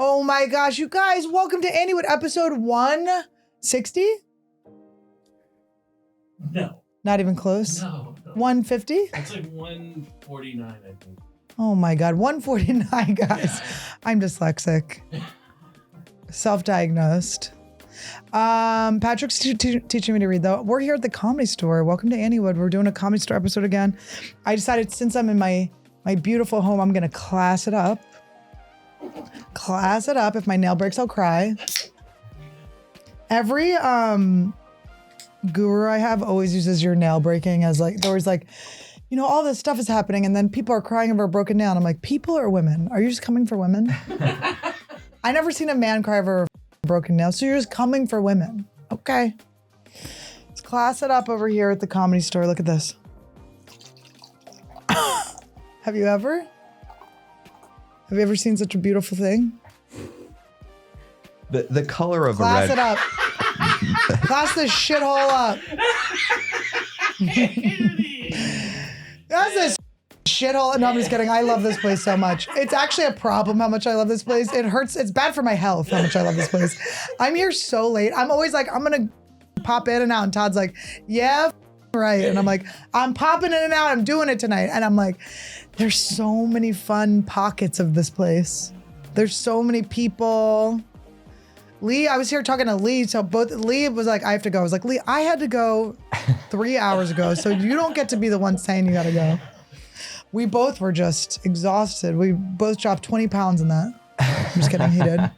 Oh my gosh, you guys, welcome to Anniewood episode 160? No. Not even close? No. 150? It's like 149, I think. Oh my God, 149, guys. Yeah. I'm dyslexic. Self-diagnosed. Patrick's teaching me to read though. We're here at the Comedy Store. Welcome to Anniewood. We're doing a Comedy Store episode again. I decided since I'm in my beautiful home, I'm gonna class it up. Class it up. If my nail breaks, I'll cry. Every guru I have always uses your nail breaking as like, they're always like, you know, all this stuff is happening and then people are crying over a broken nail. And I'm like, people or women? Are you just coming for women? I never seen a man cry over a broken nail. So you're just coming for women. Okay. Let's class it up over here at the Comedy Store. Look at this. Have you ever seen such a beautiful thing? The color of Class a red. it up. Class this shithole up. That's this shithole. No, I'm just kidding. I love this place so much. It's actually a problem how much I love this place. It hurts. It's bad for my health how much I love this place. I'm here so late. I'm always like, I'm going to pop in and out. And Todd's like, yeah, right. And I'm like, I'm popping in and out. I'm doing it tonight. And I'm like, there's so many fun pockets of this place. There's so many people. Lee, I was here talking to Lee. So Lee was like, I have to go. I was like, Lee, I had to go 3 hours ago. So you don't get to be the one saying you got to go. We both were just exhausted. We both dropped 20 pounds in that. I'm just kidding. He did.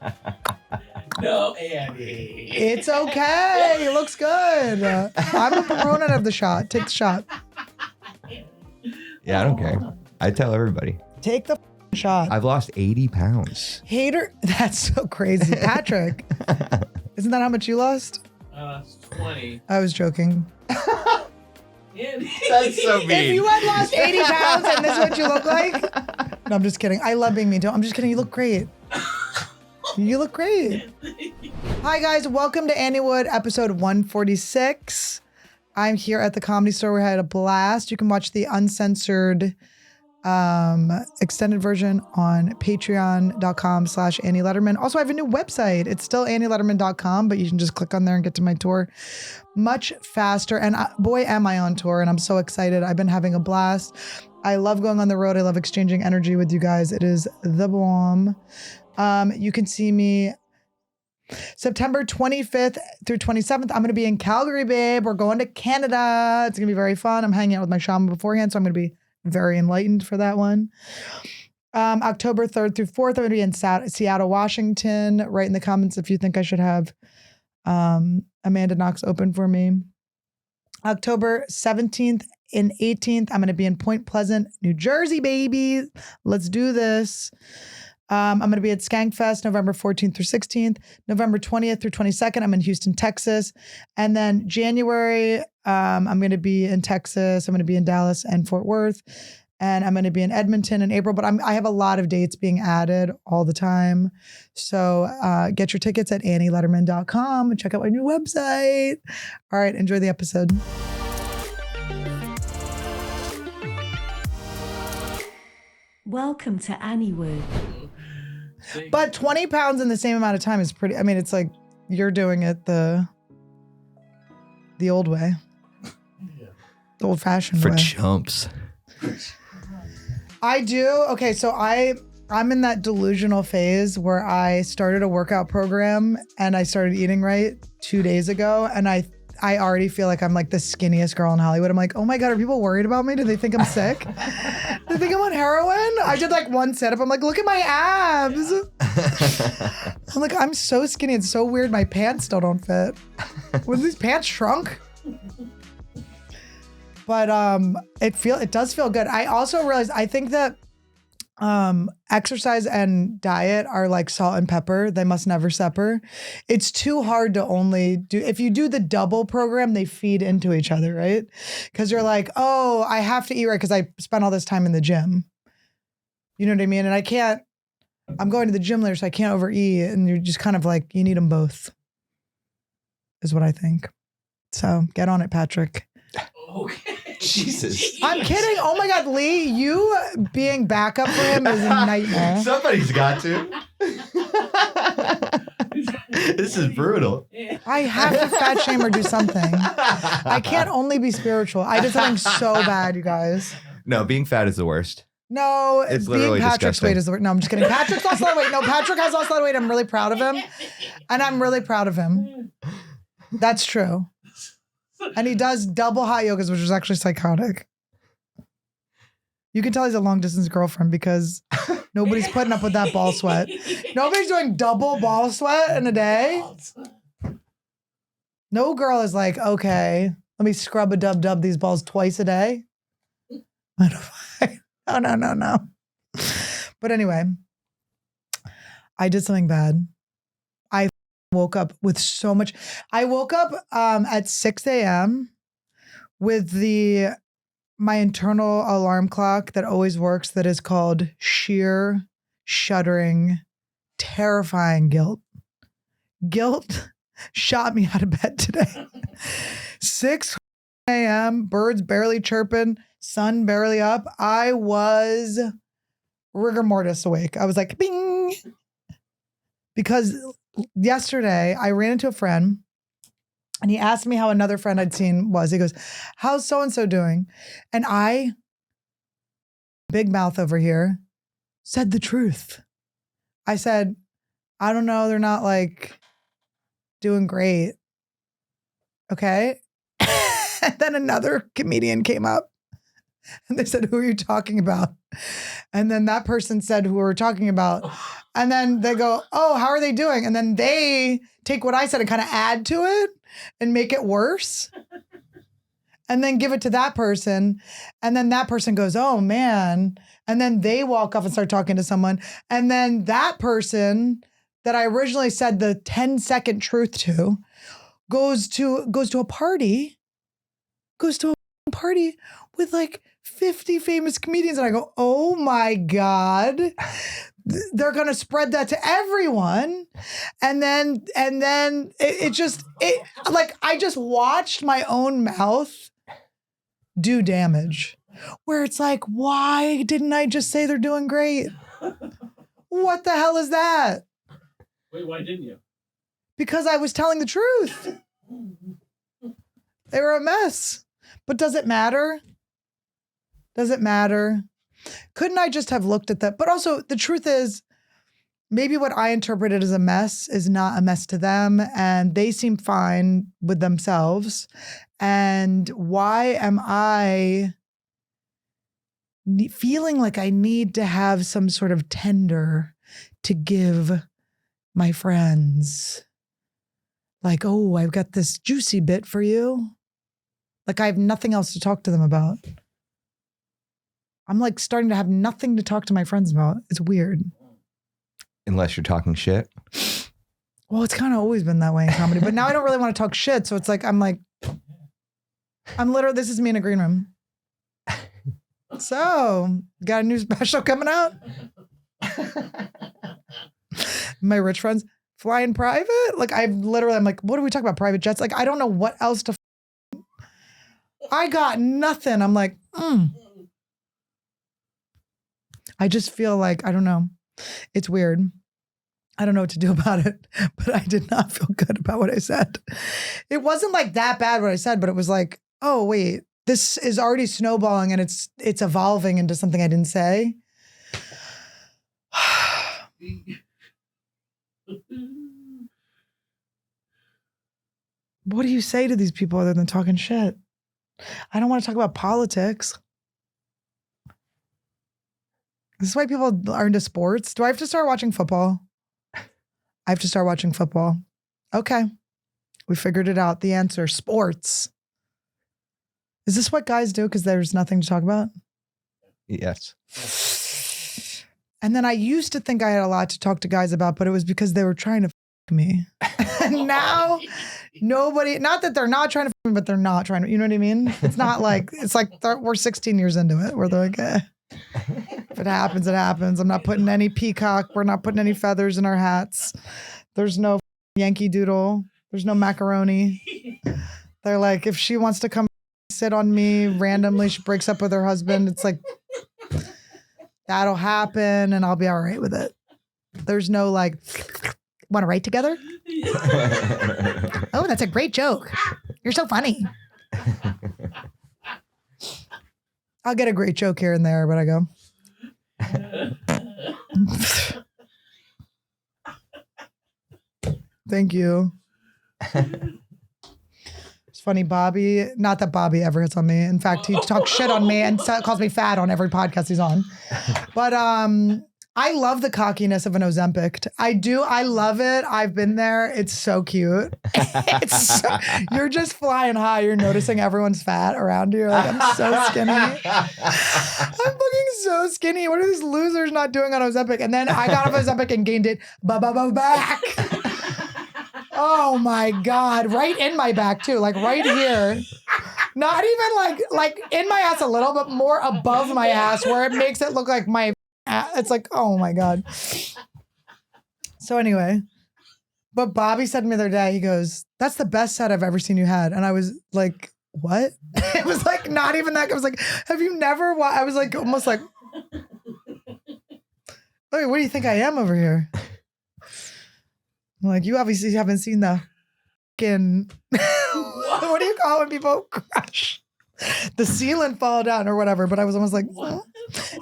No, Annie. It's okay. It looks good. I'm a proponent of the shot. Take the shot. Yeah, I don't care. I tell everybody. Take the shot. I've lost 80 pounds. Hater. That's so crazy. Patrick. Isn't that how much you lost? 20. I was joking. Annie. That's so mean. If you had lost 80 pounds and this is what you look like. No, I'm just kidding. I love being mean. I'm just kidding. You look great. You look great. Hi, guys. Welcome to Anniewood, episode 146. I'm here at the Comedy Store. We had a blast. You can watch the uncensored extended version on patreon.com/Annie Lederman. Also, I have a new website. It's still annielederman.com, but you can just click on there and get to my tour much faster. And boy, am I on tour, and I'm so excited. I've been having a blast. I love going on the road. I love exchanging energy with you guys. It is the bomb. You can see me September 25th through 27th. I'm going to be in Calgary, babe. We're going to Canada. It's going to be very fun. I'm hanging out with my shaman beforehand, so I'm going to be very enlightened for that one. October 3rd through 4th, I'm going to be in Seattle, Washington. Write in the comments if you think I should have Amanda Knox open for me. October 17th and 18th, I'm going to be in Point Pleasant, New Jersey, baby. Let's do this. I'm going to be at Skankfest November 14th through 16th. November 20th through 22nd, I'm in Houston, Texas. And then January, I'm going to be in Texas. I'm going to be in Dallas and Fort Worth. And I'm going to be in Edmonton in April. But I have a lot of dates being added all the time. So get your tickets at annielederman.com and check out my new website. All right, enjoy the episode. Welcome to Anniewood. But 20 pounds in the same amount of time is pretty, I mean, it's like you're doing it the old way. Yeah. The old fashioned For way. chumps. I do. Okay. So I'm in that delusional phase where I started a workout program and I started eating right 2 days ago. And I already feel like I'm like the skinniest girl in Hollywood. I'm like, oh my God, are people worried about me? Do they think I'm sick? Do they think I'm on heroin? I did like one setup. I'm like, look at my abs. I'm like, I'm so skinny. It's so weird. My pants still don't fit. When these pants shrunk. But it does feel good. I also realized, I think that exercise and diet are like salt and pepper. They must never separate. It's too hard to only do. If you do the double program, they feed into each other, right? Because you're like, oh, I have to eat right because I spent all this time in the gym. You know what I mean? And I'm going to the gym later, so I can't overeat. And you're just kind of like, you need them both, is what I think. So get on it, Patrick. Okay. Jesus. I'm kidding. Oh my God, Lee, you being backup for him is a nightmare. Somebody's got to. This is brutal. I have to fat shame or do something. I can't only be spiritual. I did something so bad, you guys. No, being fat is the worst. No, It's being literally Patrick's disgusting. weight is the word. No, I'm just kidding. Patrick's lost a lot of weight. No, Patrick has lost a lot of weight. I'm really proud of him. And I'm really proud of him. That's true. And he does double hot yogas, which is actually psychotic. You can tell he's a long distance girlfriend because nobody's putting up with that ball sweat. Nobody's doing double ball sweat in a day. No girl is like, okay, let me scrub a dub these balls twice a day. No. But anyway, I did something bad. I woke up with so much. I woke up at 6 a.m. with my internal alarm clock that always works that is called sheer, shuddering, terrifying guilt. Guilt shot me out of bed today. 6 a.m., birds barely chirping, sun barely up. I was rigor mortis awake. I was like, bing. Because yesterday I ran into a friend and he asked me how another friend I'd seen was. He goes, how's so-and-so doing? And I, big mouth over here, said the truth. I said, I don't know. They're not like doing great. Okay. And then another comedian came up and they said, who are you talking about? And then that person said who we were talking about. And then they go, oh, how are they doing? And then they take what I said and kind of add to it and make it worse. And then give it to that person. And then that person goes, oh man. And then they walk off and start talking to someone. And then that person that I originally said the 10-second truth to goes to a party with like 50 famous comedians. And I go, oh my God, they're going to spread that to everyone. And then it just like, I just watched my own mouth do damage where it's like, why didn't I just say they're doing great? What the hell is that? Wait, why didn't you? Because I was telling the truth. They were a mess. But does it matter? Does it matter? Couldn't I just have looked at that? But also, the truth is, maybe what I interpreted as a mess is not a mess to them, and they seem fine with themselves. And why am I feeling like I need to have some sort of tender to give my friends? Like, oh, I've got this juicy bit for you. Like I have nothing else to talk to them about. I'm like starting to have nothing to talk to my friends about. It's weird. Unless you're talking shit. Well, it's kind of always been that way in comedy, but now I don't really want to talk shit. So it's like, I'm literally, this is me in a green room. So, got a new special coming out? My rich friends flying private? Like I'm like, what do we talk about? Private jets? Like, I don't know what else to I got nothing. I'm like, I just feel like, I don't know. It's weird. I don't know what to do about it, but I did not feel good about what I said. It wasn't like that bad what I said, but it was like, oh wait, this is already snowballing and it's evolving into something I didn't say. What do you say to these people other than talking shit? I don't want to talk about politics. This is why people are into sports. Do I have to start watching football? I have to start watching football. Okay. We figured it out. The answer, sports. Is this what guys do because there's nothing to talk about? Yes. And then I used to think I had a lot to talk to guys about, but it was because they were trying to f me. And now nobody, not that they're not trying to f me, but they're not trying to, you know what I mean? It's not like, it's like we're 16 years into it where they're like, if it happens, it happens. I'm not putting any peacock. We're not putting any feathers in our hats. There's no Yankee Doodle. There's no macaroni. They're like, if she wants to come sit on me randomly, she breaks up with her husband. It's like, that'll happen and I'll be all right with it. There's no like, want to write together? Oh, that's a great joke. You're so funny. I'll get a great joke here and there, but I go. Thank you. It's funny, Bobby. Not that Bobby ever hits on me. In fact, he talks shit on me and calls me fat on every podcast he's on. But I love the cockiness of an Ozempic. I do. I love it. I've been there. It's so cute. You're just flying high. You're noticing everyone's fat around you. You're like, I'm so skinny. I'm fucking so skinny. What are these losers not doing on Ozempic? And then I got off Ozempic and gained it back. Oh my God. Right in my back too. Like right here. Not even like in my ass a little, but more above my ass where it makes it look like my it's like, oh my God. So anyway, but Bobby said to me the other day, he goes, that's the best set I've ever seen you had. And I was like, what? It was like, not even that. I was like, have you never I was like, almost like, wait, what do you think I am over here? I'm like, you obviously haven't seen the fucking, what do you call it when people crash? The ceiling fall down or whatever. But I was almost like, oh.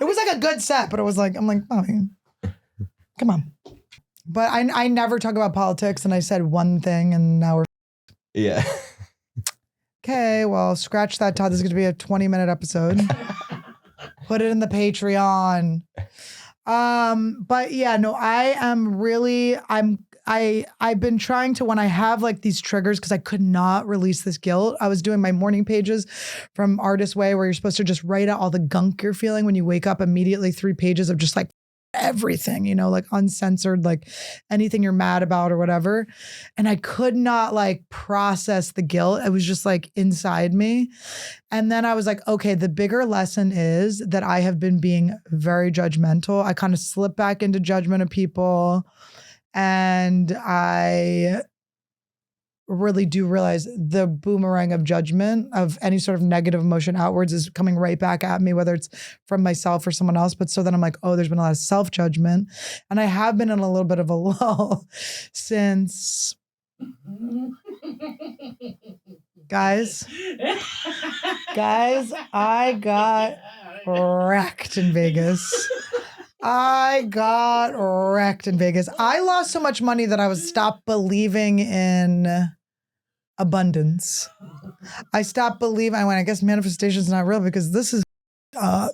It was like a good set, but it was like, I'm like, oh, come on. But I never talk about politics, and I said one thing, and now we're. Yeah. Okay, well, scratch that, Todd. This is going to be a 20-minute episode. Put it in the Patreon. But yeah, no, I am really, I've been trying to, when I have like these triggers, because I could not release this guilt. I was doing my morning pages from Artist Way, where you're supposed to just write out all the gunk you're feeling when you wake up, immediately 3 pages of just like everything, you know, like uncensored, like anything you're mad about or whatever. And I could not like process the guilt. It was just like inside me. And then I was like, okay, the bigger lesson is that I have been being very judgmental. I kind of slip back into judgment of people. And I really do realize the boomerang of judgment of any sort of negative emotion outwards is coming right back at me, whether it's from myself or someone else. But so then I'm like, oh, there's been a lot of self-judgment. And I have been in a little bit of a lull since, guys, I got wrecked in Vegas. I lost so much money that I was stopped believing in abundance. I stopped believing. I went, I guess manifestation is not real, because this is an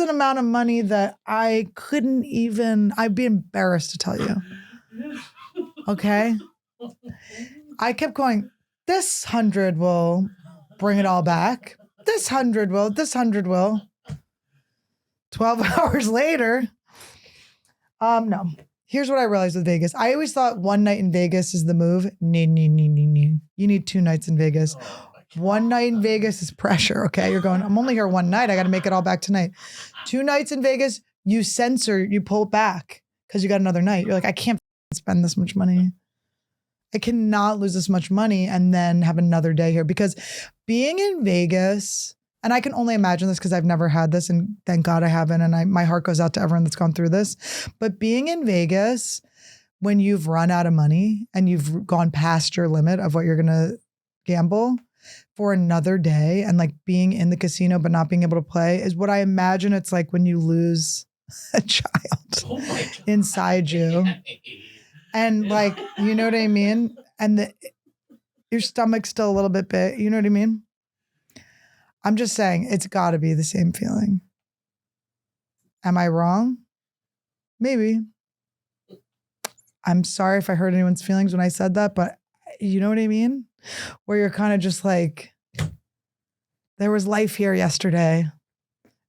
amount of money that I couldn't even, I'd be embarrassed to tell you. Okay. I kept going, this 100 will bring it all back. This 100 will. 12 hours later. No. Here's what I realized with Vegas. I always thought one night in Vegas is the move. No. You need 2 nights in Vegas. One night in Vegas is pressure. Okay. You're going, I'm only here one night. I got to make it all back tonight. 2 nights in Vegas, you censor, you pull back because you got another night. You're like, I can't spend this much money. I cannot lose this much money and then have another day here, because being in Vegas, and I can only imagine this because I've never had this, and thank God I haven't. And my heart goes out to everyone that's gone through this. But being in Vegas, when you've run out of money and you've gone past your limit of what you're going to gamble for another day, and like being in the casino but not being able to play, is what I imagine it's like when you lose a child inside you. And like, you know what I mean? And your stomach's still a little bit big. You know what I mean? I'm just saying, it's got to be the same feeling. Am I wrong? Maybe. I'm sorry if I hurt anyone's feelings when I said that, but you know what I mean? Where you're kind of just like, there was life here yesterday,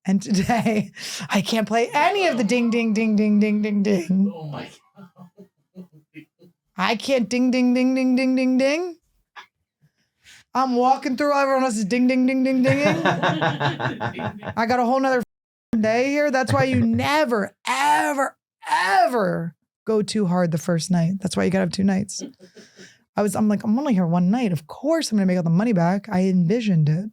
and today I can't play any of the ding, ding, ding, ding, ding, ding, ding. Oh my God. I can't ding, ding, ding, ding, ding, ding, ding. I'm walking through, everyone else is ding, ding, ding, ding, dinging. I got a whole nother day here. That's why you never, ever, ever go too hard the first night. That's why you gotta have 2 nights. I'm like, I'm only here one night. Of course I'm gonna make all the money back. I envisioned it.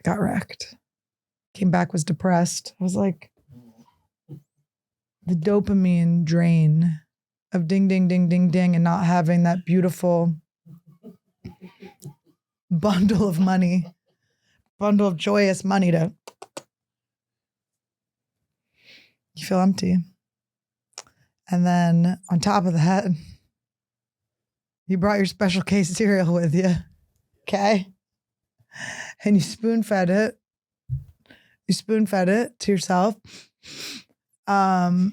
Got wrecked. Came back, was depressed. I was like, the dopamine drain of ding, ding, ding, ding, ding, and not having that beautiful bundle of money, bundle of joyous money to, you feel empty. And then on top of that, you brought your special case cereal with you. Okay. And you spoon fed it. You spoon fed it to yourself. And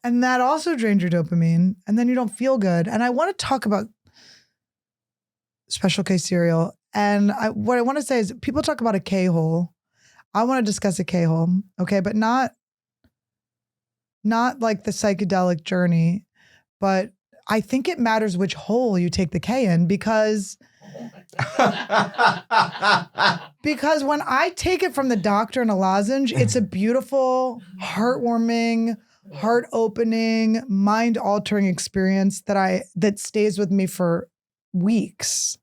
that also drained your dopamine. And then you don't feel good. And I want to talk about special K cereal. And what I want to say is people talk about a K-hole. I want to discuss a K-hole. Okay. But not like the psychedelic journey, but I think it matters which hole you take the K in because when I take it from the doctor in a lozenge, it's a beautiful, heartwarming, heart-opening, mind-altering experience that stays with me for weeks.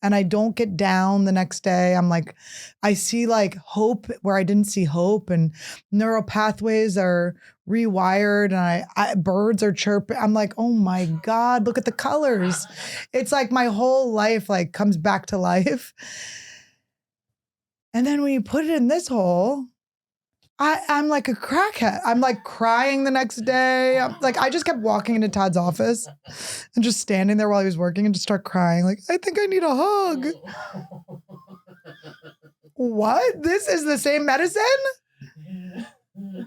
And I don't get down the next day. I'm like, I see like hope where I didn't see hope, and neural pathways are rewired, and I birds are chirping. I'm like, oh my God, look at the colors. It's like my whole life like comes back to life. And then when you put it in this hole, I'm like a crackhead. I'm like crying the next day. I just kept walking into Todd's office and just standing there while he was working and just start crying. Like, I think I need a hug. What? This is the same medicine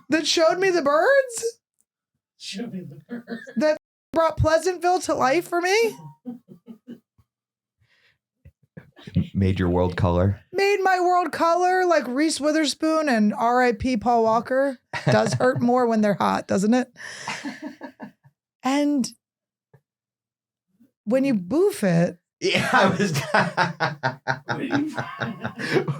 that showed me the birds? Showed me the birds. That brought Pleasantville to life for me? Made your world color. Made my world color like Reese Witherspoon and R.I.P. Paul Walker. Does hurt more when they're hot, doesn't it? And when you boof it, Yeah,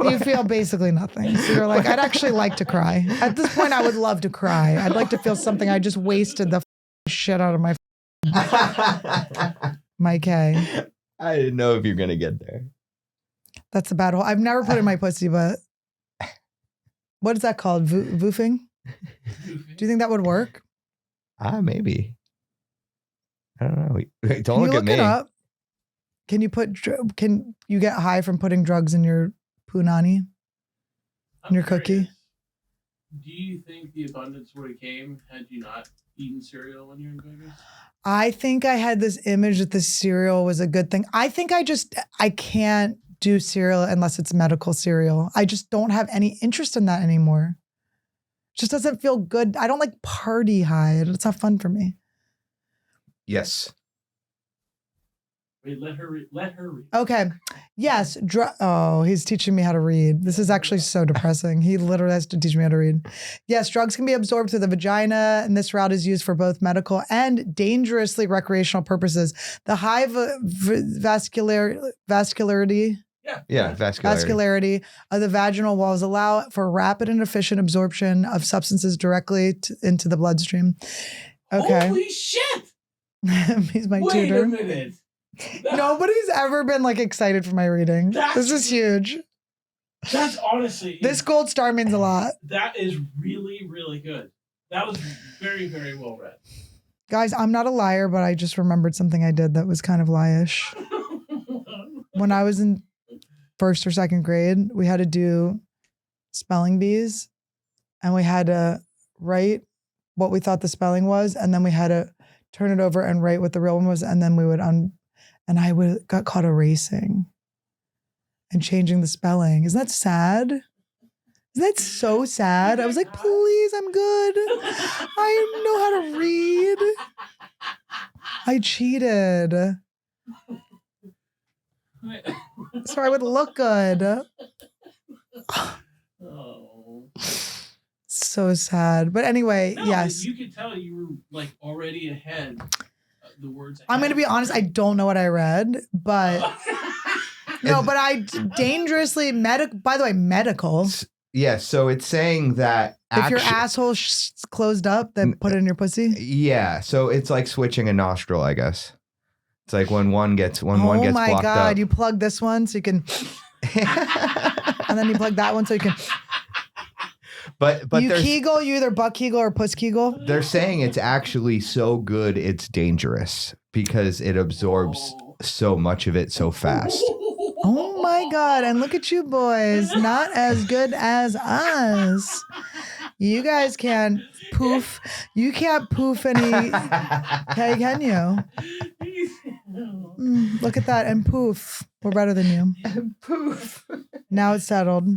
you feel basically nothing. So you're like, I'd actually like to cry. At this point, I would love to cry. I'd like to feel something. I just wasted the shit out of my K. I didn't know if you're going to get there. That's a bad hole. I've never put it in my pussy, but what is that called? Voofing? Do you think that would work? Maybe. I don't know. Don't Can you look at look me. it up? Can you get high from putting drugs in your punani? In your cookie? Do you think the abundance would have came had you not eaten cereal when you were in Vegas? I think I had this image that the cereal was a good thing. I think I can't do cereal unless it's medical cereal. I just don't have any interest in that anymore. It just doesn't feel good. I don't like party high. It's not fun for me. Yes. Wait, let her read. Okay. Yes. He's teaching me how to read. This is actually so depressing. He literally has to teach me how to read. Yes, drugs can be absorbed through the vagina, and this route is used for both medical and dangerously recreational purposes. The high vascularity. Yeah, Vascularity of the vaginal walls allow for rapid and efficient absorption of substances directly into the bloodstream. Okay. Holy shit! He's my Wait tutor. a minute. Nobody's ever been like excited for my reading. This is huge. That's honestly. This gold star means a lot. That is really, really good. That was very, very well read. Guys, I'm not a liar, but I just remembered something I did that was kind of lie-ish. When I was in first or second grade, we had to do spelling bees, and we had to write what we thought the spelling was, and then we had to turn it over and write what the real one was, and then we would and I got caught erasing and changing the spelling. Isn't that sad? Isn't that so sad? I was like, please, I'm good. I know how to read. I cheated. So I would look good. Oh. So sad. But anyway, No, yes. You could tell you were like already ahead. The words. I'm going to be honest. I don't know what I read, but no, but I dangerously by the way, medical. Yeah, so it's saying that If your asshole closed up, then put it in your pussy. Yeah, so it's like switching a nostril, I guess. It's like when one gets Oh my blocked God, up. you plug this one so you can. and then you plug that one so you can. But You there's Kegel, you either butt Kegel or puss Kegel. they're saying it's actually so good it's dangerous because it absorbs so much of it so fast. Oh my God. And look at you boys. Not as good as us. You guys can't poof. You can't poof any. Okay, can you? Look at that. And poof. We're better than you. Poof. Now it's settled.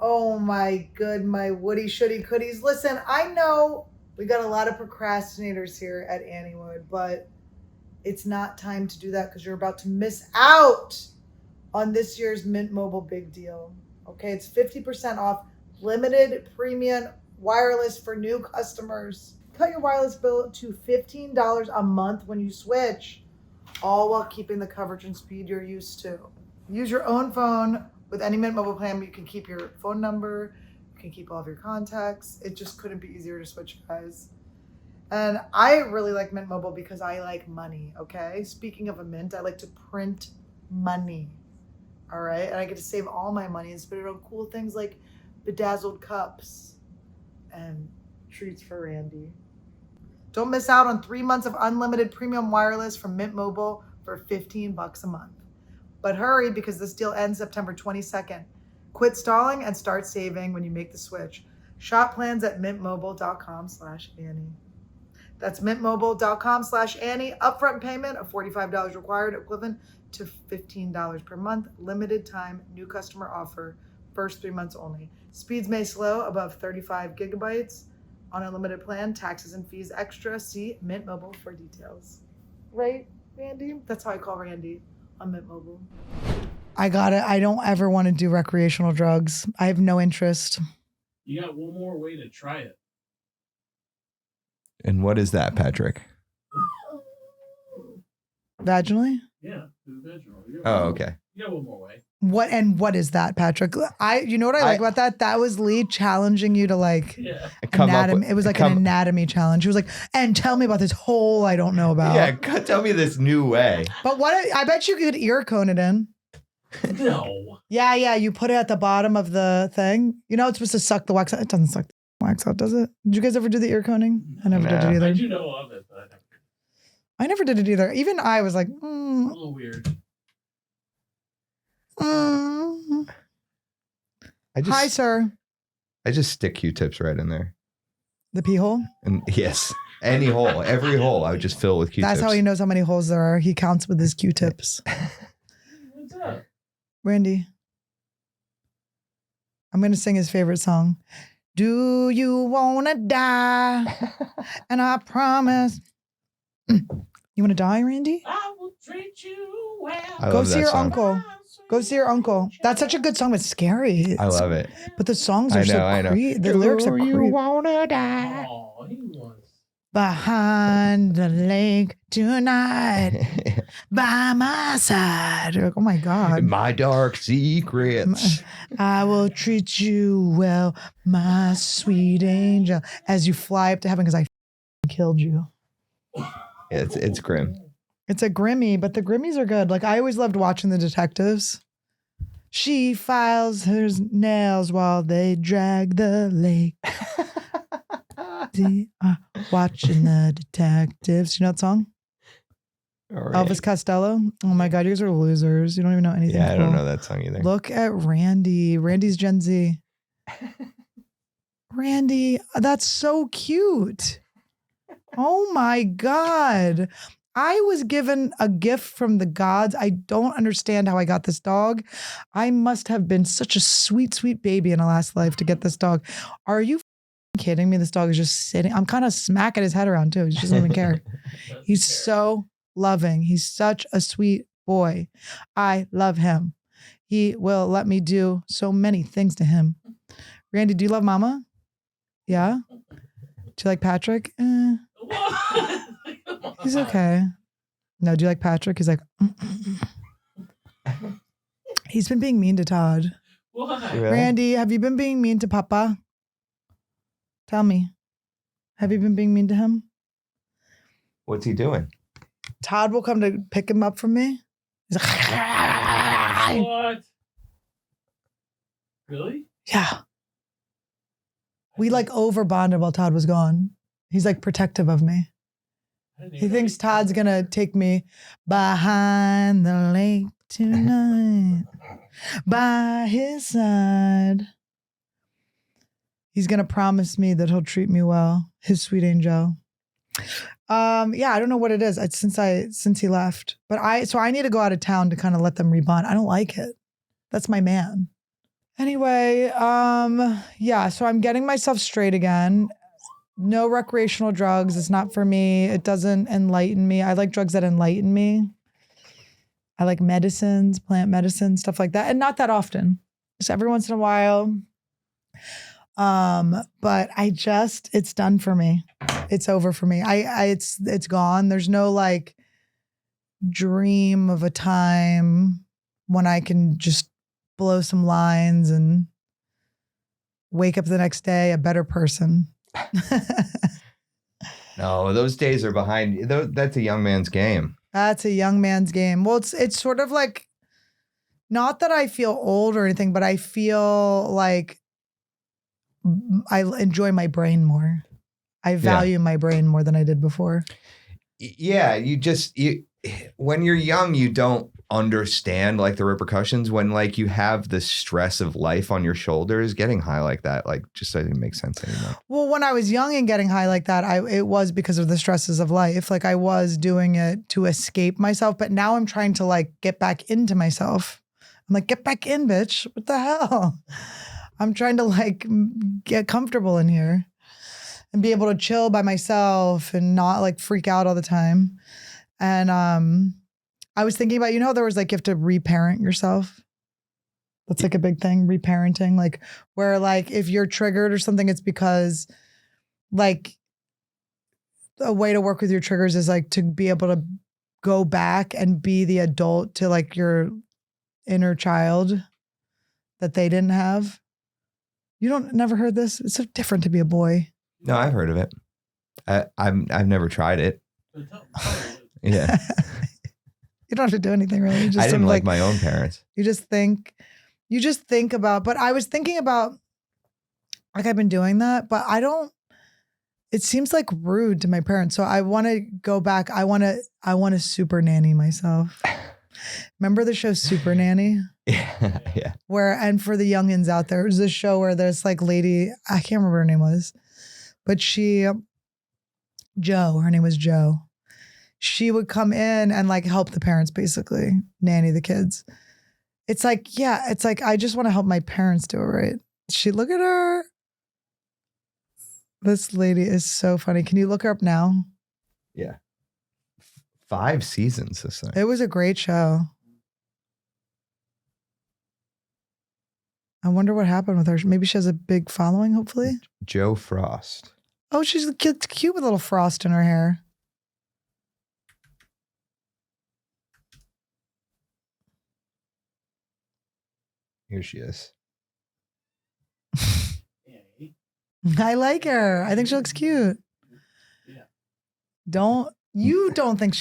Oh my good, my woody shoody goodies. Listen, I know we got a lot of procrastinators here at Anniewood, but it's not time to do that because you're about to miss out on this year's Mint Mobile big deal. Okay, it's 50% off limited premium wireless for new customers. Cut your wireless bill to $15 a month when you switch, all while keeping the coverage and speed you're used to. Use your own phone. With any Mint Mobile plan, you can keep your phone number, you can keep all of your contacts. It just couldn't be easier to switch, guys. And I really like Mint Mobile because I like money, okay? Speaking of a mint, I like to print money, all right? And I get to save all my money and spend it on cool things like bedazzled cups and treats for Randy. Don't miss out on 3 months of unlimited premium wireless from Mint Mobile for $15 a month. But hurry because this deal ends September 22nd. Quit stalling and start saving when you make the switch. Shop plans at mintmobile.com/Annie. That's mintmobile.com/Annie. Upfront payment of $45 required, equivalent to $15 per month. Limited time new customer offer. First 3 months only. Speeds may slow above 35 gigabytes on a limited plan. Taxes and fees extra. See Mint Mobile for details. Right, Randy? That's how I call Randy. On Mint Mobile. I got it. I don't ever want to do recreational drugs. I have no interest. You got one more way to try it. And what is that, Patrick? Vaginally? Yeah, through the vaginal. Oh, okay. You got one more way. What is that, Patrick? You know what I like about that? That was Lee challenging you to like anatomy. It was like an anatomy challenge. He was like, and tell me about this hole I don't know about. Yeah, tell me this new way. But I bet you could ear cone it in. No. Yeah. You put it at the bottom of the thing. You know, it's supposed to suck the wax out. It doesn't suck the wax out, does it? Did you guys ever do the ear coning? I never did it either. I do know of it, but I never did it either. Even I was like, a little weird. Hi, sir. I just stick Q-tips right in there. The pee hole? And yes, any hole, every hole, I would just fill with Q-tips. That's how he knows how many holes there are. He counts with his Q-tips. What's up? Randy, I'm going to sing his favorite song. Do you want to die? And I promise. You want to die, Randy? I will treat you well. I Go love see that your song. uncle. Go see your uncle. That's such a good song. It's scary. I love it. But the songs are I know. The lyrics are creepy. You wanna die? Oh, he wants. Behind the lake tonight, by my side. You're like, oh my God. My dark secrets. I will treat you well, my sweet angel, as you fly up to heaven because I killed you. It's grim. It's a Grimmy, but the Grimmies are good. Like, I always loved watching the detectives. She files her nails while they drag the lake. They are watching the detectives. You know that song? Right. Elvis Costello. Oh my God, you guys are losers. You don't even know anything. Yeah, I don't cool. know that song either. Look at Randy. Randy's Gen Z. Randy, that's so cute. Oh my God. I was given a gift from the gods. I don't understand how I got this dog. I must have been such a sweet, sweet baby in a last life to get this dog. Are you kidding me? This dog is just sitting. I'm kind of smacking his head around too. He just doesn't even care. He's so loving. He's such a sweet boy. I love him. He will let me do so many things to him. Randy, do you love mama? Yeah? Do you like Patrick? He's okay. No, do you like Patrick? He's like, He's been being mean to Todd. Why? Yeah. Randy, have you been being mean to Papa? Tell me. Have you been being mean to him? What's he doing? Todd will come to pick him up from me. He's like, What? Really? yeah. We like over bonded while Todd was gone. He's like protective of me. He thinks Todd's gonna take me behind the lake tonight by his side. He's gonna promise me that he'll treat me well. His sweet angel. Yeah, I don't know what it is. It's since he left. But I need to go out of town to kind of let them rebond. I don't like it. That's my man. Anyway, yeah, so I'm getting myself straight again. No recreational drugs. It's not for me. It doesn't enlighten me. I like drugs that enlighten me. I like medicines, plant medicine, stuff like that. And not that often. Just every once in a while. But it's done for me. It's over for me. It's gone. There's no like dream of a time when I can just blow some lines and wake up the next day a better person. No, those days are behind you. That's a young man's game. That's a young man's game. Well, it's sort of like, not that I feel old or anything, but I feel like I enjoy my brain more. I value my brain more than I did before. Yeah, when you're young, you don't understand like the repercussions. When like you have the stress of life on your shoulders, getting high like that like just doesn't make sense anymore. Well, when I was young and getting high like that, it was because of the stresses of life. Like I was doing it to escape myself, but now I'm trying to like get back into myself. I'm like, get back in, bitch. What the hell? I'm trying to like get comfortable in here and be able to chill by myself and not like freak out all the time. And I was thinking about, there was like, you have to reparent yourself. That's like a big thing, reparenting, like where like if you're triggered or something, it's because like a way to work with your triggers is like to be able to go back and be the adult to like your inner child that they didn't have. Never heard this? It's so different to be a boy. No, I've heard of it. I've never tried it. Yeah. You don't have to do anything really. You just I didn't like my own parents. You just think about, but I was thinking about, like I've been doing that, but it seems like rude to my parents. So I want to go back. I want to super nanny myself. Remember the show Super Nanny? Yeah. And for the youngins out there, it was this show where there's like lady, I can't remember her name was, but her name was Jo. She would come in and like help the parents, basically nanny the kids. It's like, I just want to help my parents do it right. Look at her. This lady is so funny. Can you look her up now? Yeah. 5 seasons this thing. It was a great show. I wonder what happened with her. Maybe she has a big following, hopefully. Jo Frost. Oh, she's cute with a little frost in her hair. Here she is. I like her. I think she looks cute. Yeah. You don't think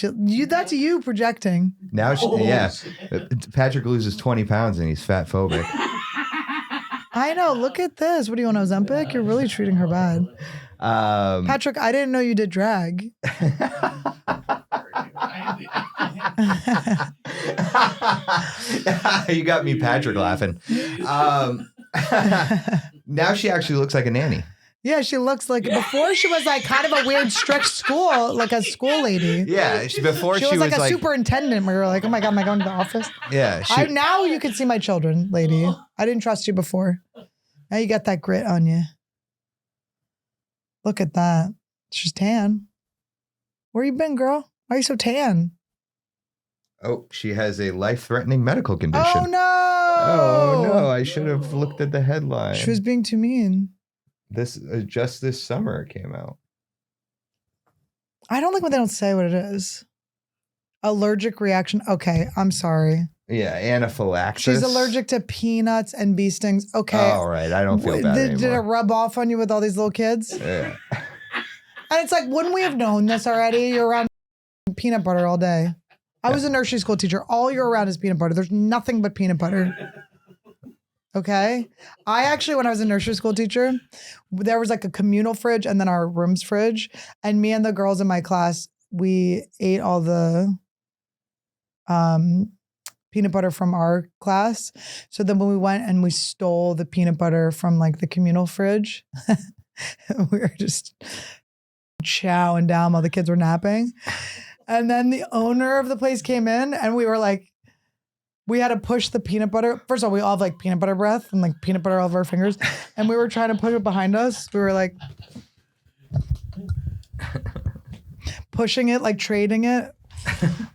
that's you projecting. Now, Patrick loses 20 pounds and he's fat phobic. I know. Look at this. What do you want, Ozempic? You're really treating her bad. Patrick, I didn't know you did drag. You got me, Patrick, laughing. Now she actually looks like a nanny. Yeah, she looks like, before she was like kind of a weird strict school, like a school lady. Yeah, before she was like a superintendent where you're like, oh my God, am I going to the office? Yeah. Now you can see my children, lady. I didn't trust you before. Now you got that grit on you. Look at that. She's tan. Where you been, girl? Why are you so tan? Oh, she has a life-threatening medical condition. Oh, no. Oh, no. I should have looked at the headline. She was being too mean. Just this summer it came out. I don't like when they don't say what it is. Allergic reaction. Okay, I'm sorry. Yeah, anaphylaxis. She's allergic to peanuts and bee stings. Okay. All right, I don't feel bad anymore. Did it rub off on you with all these little kids? Yeah. And it's like, wouldn't we have known this already? You're around Peanut butter all day. I was a nursery school teacher. All year round is peanut butter. There's nothing but peanut butter. Okay. I actually, when I was a nursery school teacher, there was like a communal fridge and then our room's fridge. And me and the girls in my class, we ate all the peanut butter from our class. So then when we went and we stole the peanut butter from like the communal fridge, we were just chowing down while the kids were napping. And then the owner of the place came in and we were like, we had to push the peanut butter. First of all, we all have like peanut butter breath and like peanut butter all over our fingers. And we were trying to push it behind us. We were like pushing it, like trading it.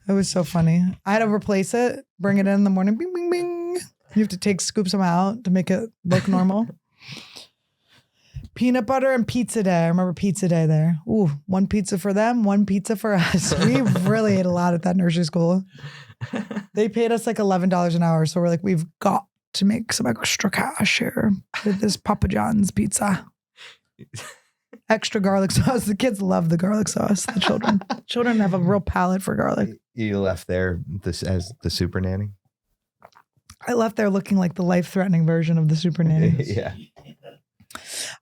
It was so funny. I had to replace it, bring it in the morning. Bing, bing, bing. You have to scoop some out to make it look normal. Peanut butter and pizza day. I remember pizza day there. Ooh, one pizza for them, one pizza for us. We really ate a lot at that nursery school. They paid us like $11 an hour. So we're like, we've got to make some extra cash here with this Papa John's pizza. Extra garlic sauce. The kids love the garlic sauce. The children. Children have a real palate for garlic. You left there as the super nanny? I left there looking like the life-threatening version of the super nanny. Yeah.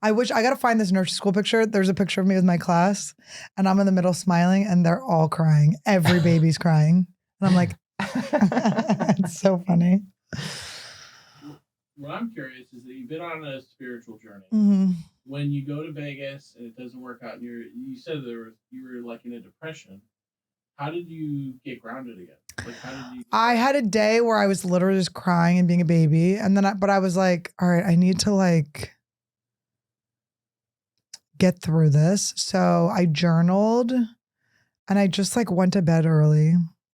I got to find this nursery school picture. There's a picture of me with my class and I'm in the middle smiling and they're all crying. Every baby's crying. And I'm like, it's so funny. What I'm curious is that you've been on a spiritual journey. Mm-hmm. When you go to Vegas and it doesn't work out, and you said you were like in a depression. How did you get grounded again? Like, how did you? I had a day where I was literally just crying and being a baby, and then I was like, all right, I need to like get through this. So I journaled, and I just like went to bed early.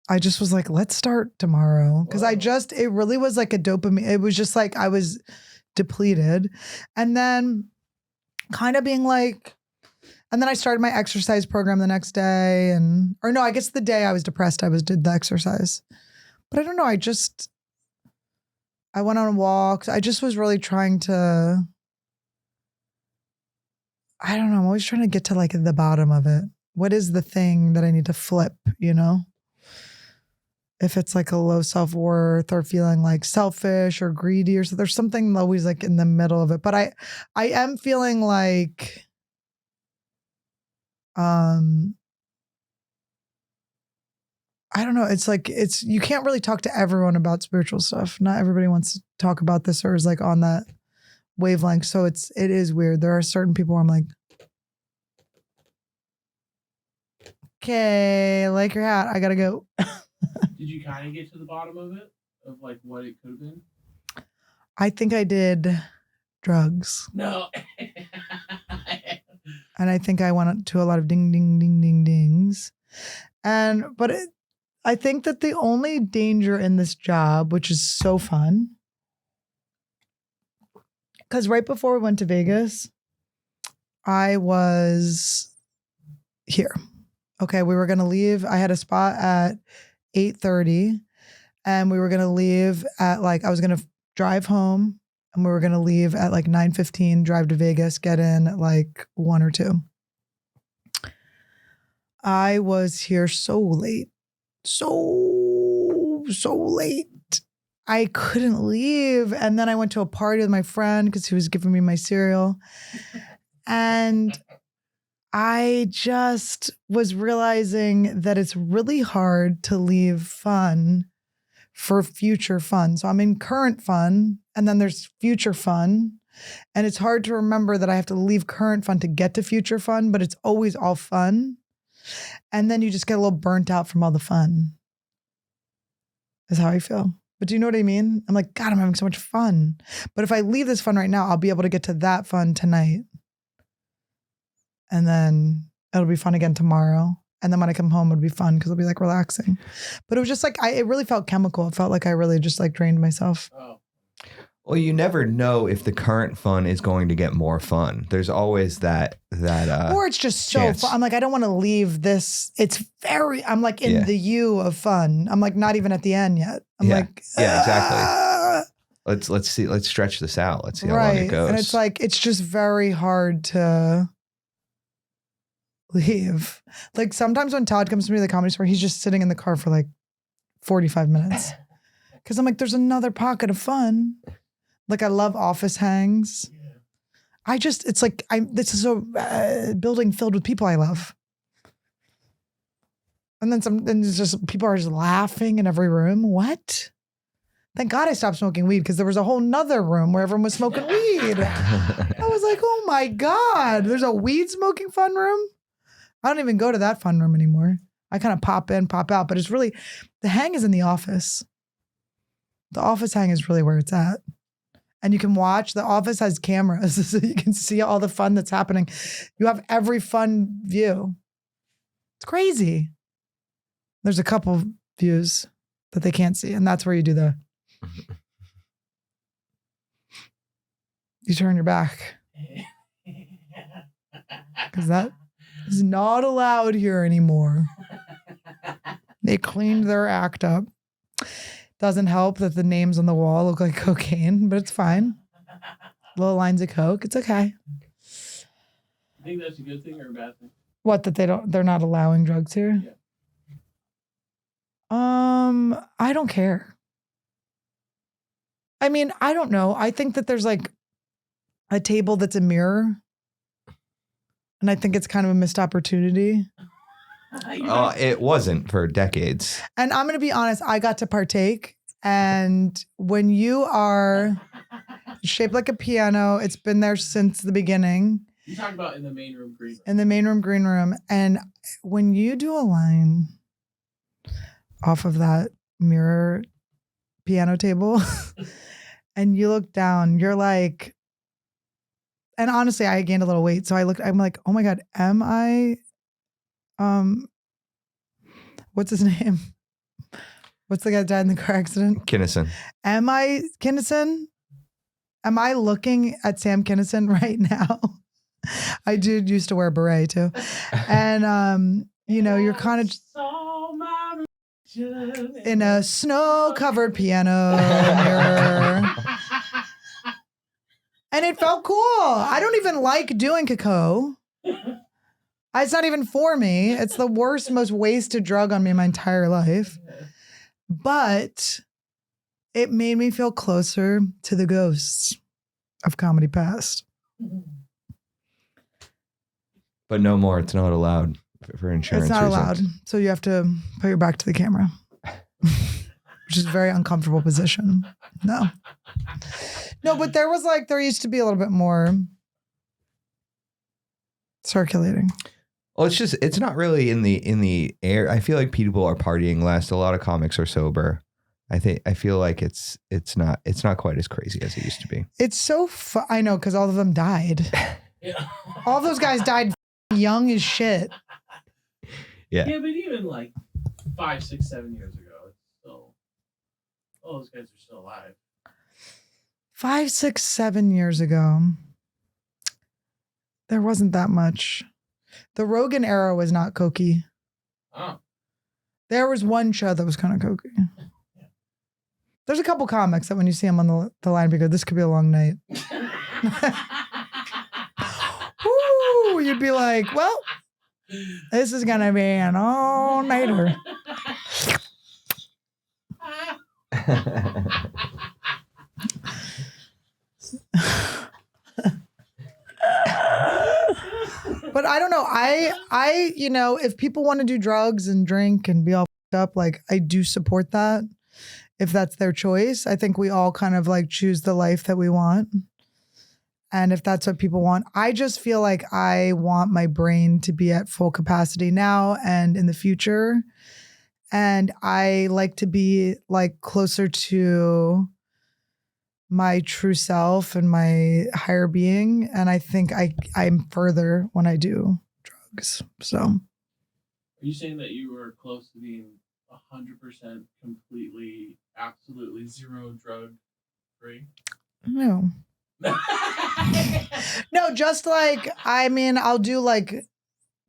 I just was like, let's start tomorrow. Because it really was like a dopamine. It was just like I was depleted. And then kind of being like, and then I started my exercise program the next day. I guess the day I was depressed, did the exercise. But I don't know. I went on walks. I just was really trying to, I don't know. I'm always trying to get to like the bottom of it. What is the thing that I need to flip, you know? If it's like a low self-worth or feeling like selfish or greedy or so, there's something always like in the middle of it. But I am feeling like, I don't know. It's like, you can't really talk to everyone about spiritual stuff. Not everybody wants to talk about this or is like on that wavelength. So it is weird. There are certain people where I'm like, okay, like your hat, I gotta go. Did you kind of get to the bottom of it? Of like what it could have been? I think I did drugs. No. And I think I went to a lot of ding, ding, ding, ding, dings. But I think that the only danger in this job, which is so fun, because right before we went to Vegas, I was here. Okay, we were going to leave. I had a spot at 8:30 and we were going to leave at I was going to drive home and we were going to leave at 9:15, drive to Vegas, get in at 1 or 2. I was here so late. So late. I couldn't leave. And then I went to a party with my friend because he was giving me my cereal. And I just was realizing that it's really hard to leave fun for future fun. So I'm in current fun and then there's future fun. And it's hard to remember that I have to leave current fun to get to future fun, but it's always all fun. And then you just get a little burnt out from all the fun. Is how I feel. But do you know what I mean? I'm like, God, I'm having so much fun. But if I leave this fun right now, I'll be able to get to that fun tonight. And then it'll be fun again tomorrow. And then when I come home, it'll be fun because it'll be relaxing. But it was just it really felt chemical. It felt like I really just drained myself. Oh. Well, you never know if the current fun is going to get more fun. There's always that or it's just so chance. fun. I'm I don't want to leave this. I'm in the U of fun. I'm not even at the end yet. I'm exactly. Let's see. Let's stretch this out. Let's see how long it goes. And it's just very hard to leave. Like sometimes when Todd comes to me to the Comedy Store, he's just sitting in the car for like 45 minutes. Cause I'm like, there's another pocket of fun. Like I love office hangs. It's like, this is a building filled with people I love. And then it's just, people are just laughing in every room. What? Thank God I stopped smoking weed because there was a whole nother room where everyone was smoking weed. I was like, oh my God, there's a weed smoking fun room? I don't even go to that fun room anymore. I kind of pop in, pop out, but it's really, the hang is in the office. The office hang is really where it's at. And you can watch, the office has cameras so you can see all the fun that's happening. You have every fun view. It's crazy. There's a couple views that they can't see, and that's where you do you turn your back. Because that is not allowed here anymore. They cleaned their act up. Doesn't help that the names on the wall look like cocaine, but it's fine. Little lines of coke. It's okay. You think that's a good thing or a bad thing? What, that they're not allowing drugs here? Yeah. I don't care. I mean, I don't know. I think that there's like a table that's a mirror. And I think it's kind of a missed opportunity. Oh, it wasn't for decades. And I'm going to be honest, I got to partake. And when you are shaped like a piano, it's been there since the beginning. You talking about in the main room green room. In the main room green room. And when you do a line off of that mirror piano table and you look down, you're like, and honestly, I gained a little weight. So I'm like, oh my God, am I, what's his name? What's the guy that died in the car accident? Kinison. Am I Kinison? Am I looking at Sam Kinison right now? I did used to wear a beret too. And, you're kind of in a snow-covered piano mirror. And it felt cool. I don't even like doing cacao. It's not even for me. It's the worst, most wasted drug on me my entire life. But it made me feel closer to the ghosts of comedy past. But no more. It's not allowed for insurance It's not reasons. allowed. So you have to put your back to the camera, which is a very uncomfortable position. No, but there used to be a little bit more circulating. Well, it's not really in the air. I feel like people are partying less. A lot of comics are sober. I feel like it's not quite as crazy as it used to be. It's so I know, because all of them died. All those guys died young as shit. Yeah. Yeah, but even like 5, 6, 7 years ago, it's still, all those guys are still alive. 5, 6, 7 years ago, there wasn't that much. The Rogan era was not cokey. Oh. There was one show that was kind of cokey. There's a couple comics that when you see them on the line, you go, this could be a long night. Ooh, you'd be like, well, this is going to be an all-nighter. But I don't know. I if people want to do drugs and drink and be all f***ed up, like I do support that. If that's their choice, I think we all kind of like choose the life that we want. And if that's what people want, I just feel like I want my brain to be at full capacity now and in the future. And I like to be like closer to my true self and my higher being. And I think I'm further when I do drugs. So. Are you saying that you were close to being 100% completely, absolutely zero drug free? No. No, just like, I mean, I'll do like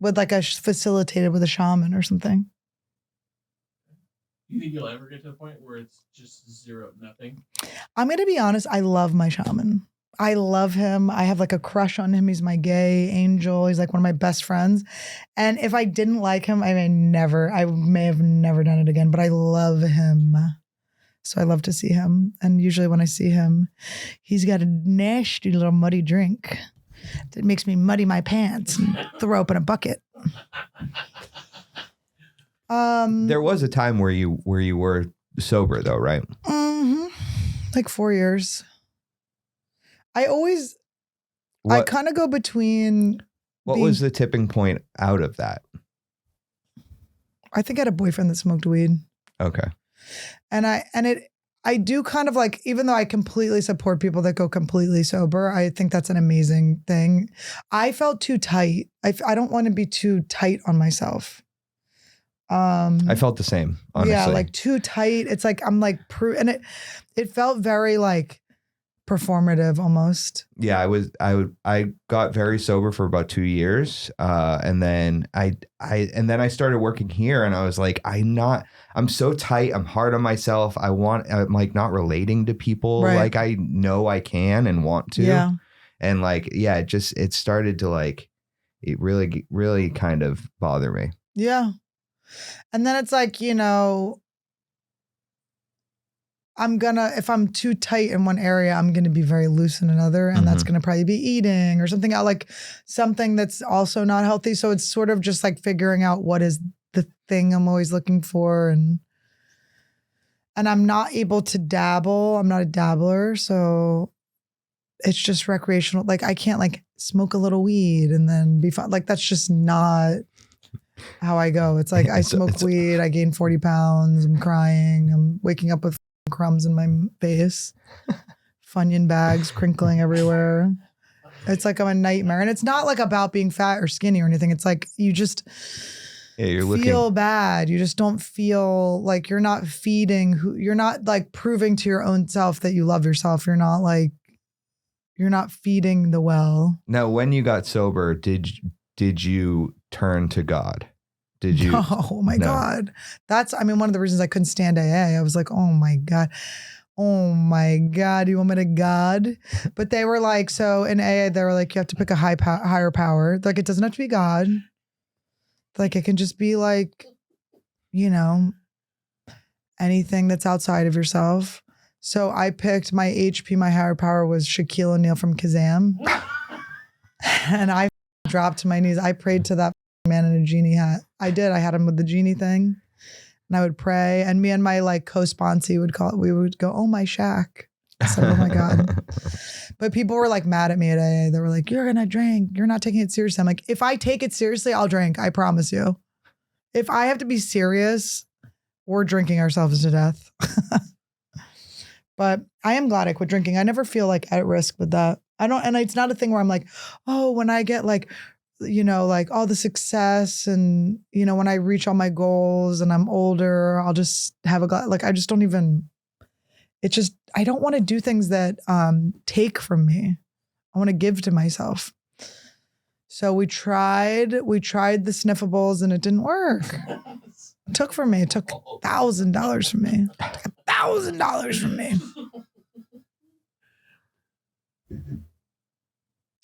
with like facilitated with a shaman or something. You think you'll ever get to a point where it's just zero, nothing? I'm going to be honest. I love my shaman. I love him. I have like a crush on him. He's my gay angel. He's like one of my best friends. And if I didn't like him, I may have never done it again, but I love him. So I love to see him. And usually when I see him, he's got a nasty little muddy drink that makes me muddy my pants and throw up in a bucket. There was a time where you were sober though, right? Like 4 years. I kind of go between. What was the tipping point out of that? I think I had a boyfriend that smoked weed. Okay. And I do kind of like, even though I completely support people that go completely sober, I think that's an amazing thing. I felt too tight. I don't want to be too tight on myself. I felt the same, honestly. Yeah, like too tight. It's like I'm like, and it felt very like performative almost. Yeah, I got very sober for about 2 years, and then I started working here, and I was like, I'm so tight. I'm hard on myself. I'm like not relating to people like I know I can and want to. Yeah, and like it started to like it really kind of bother me. Yeah. And then it's like, if I'm too tight in one area, I'm going to be very loose in another. And that's going to probably be eating or something out, like something that's also not healthy. So it's sort of just like figuring out what is the thing I'm always looking for. And I'm not able to dabble. I'm not a dabbler. So it's just recreational. Like I can't like smoke a little weed and then be fine. Like that's just not how I go. It's like I smoke weed, I gain 40 pounds, I'm crying, I'm waking up with crumbs in my face, Funyun bags crinkling everywhere. It's like I'm a nightmare. And it's not like about being fat or skinny or anything. It's like you just feel bad. You just don't feel like you're not you're not like proving to your own self that you love yourself. You're not feeding the well. Now, when you got sober, did you turn to God? Did you? Oh my God. That's, one of the reasons I couldn't stand AA. I was like, oh my God, you want me to God? But they were like, so in AA, they were like, you have to pick a higher power. Like, it doesn't have to be God. Like, it can just be like, anything that's outside of yourself. So I picked my HP, my higher power was Shaquille O'Neal from Kazam. And I dropped to my knees. I prayed to that man in a genie hat. I did. I had him with the genie thing, and I would pray. And me and my like co-sponsee we would go, "Oh my Shaq." I said, "Oh my God." But people were like mad at me at AA. They were like, "You're gonna drink. You're not taking it seriously." I'm like, if I take it seriously, I'll drink. I promise you. If I have to be serious, we're drinking ourselves to death. But I am glad I quit drinking. I never feel like at risk with that. And it's not a thing where I'm like, oh, when I get like, like all the success and, when I reach all my goals and I'm older, I'll just have a glass. Like, I just don't even, I don't want to do things that take from me. I want to give to myself. So we tried the sniffables and it didn't work. It took $1,000 from me. It took $1,000 from me.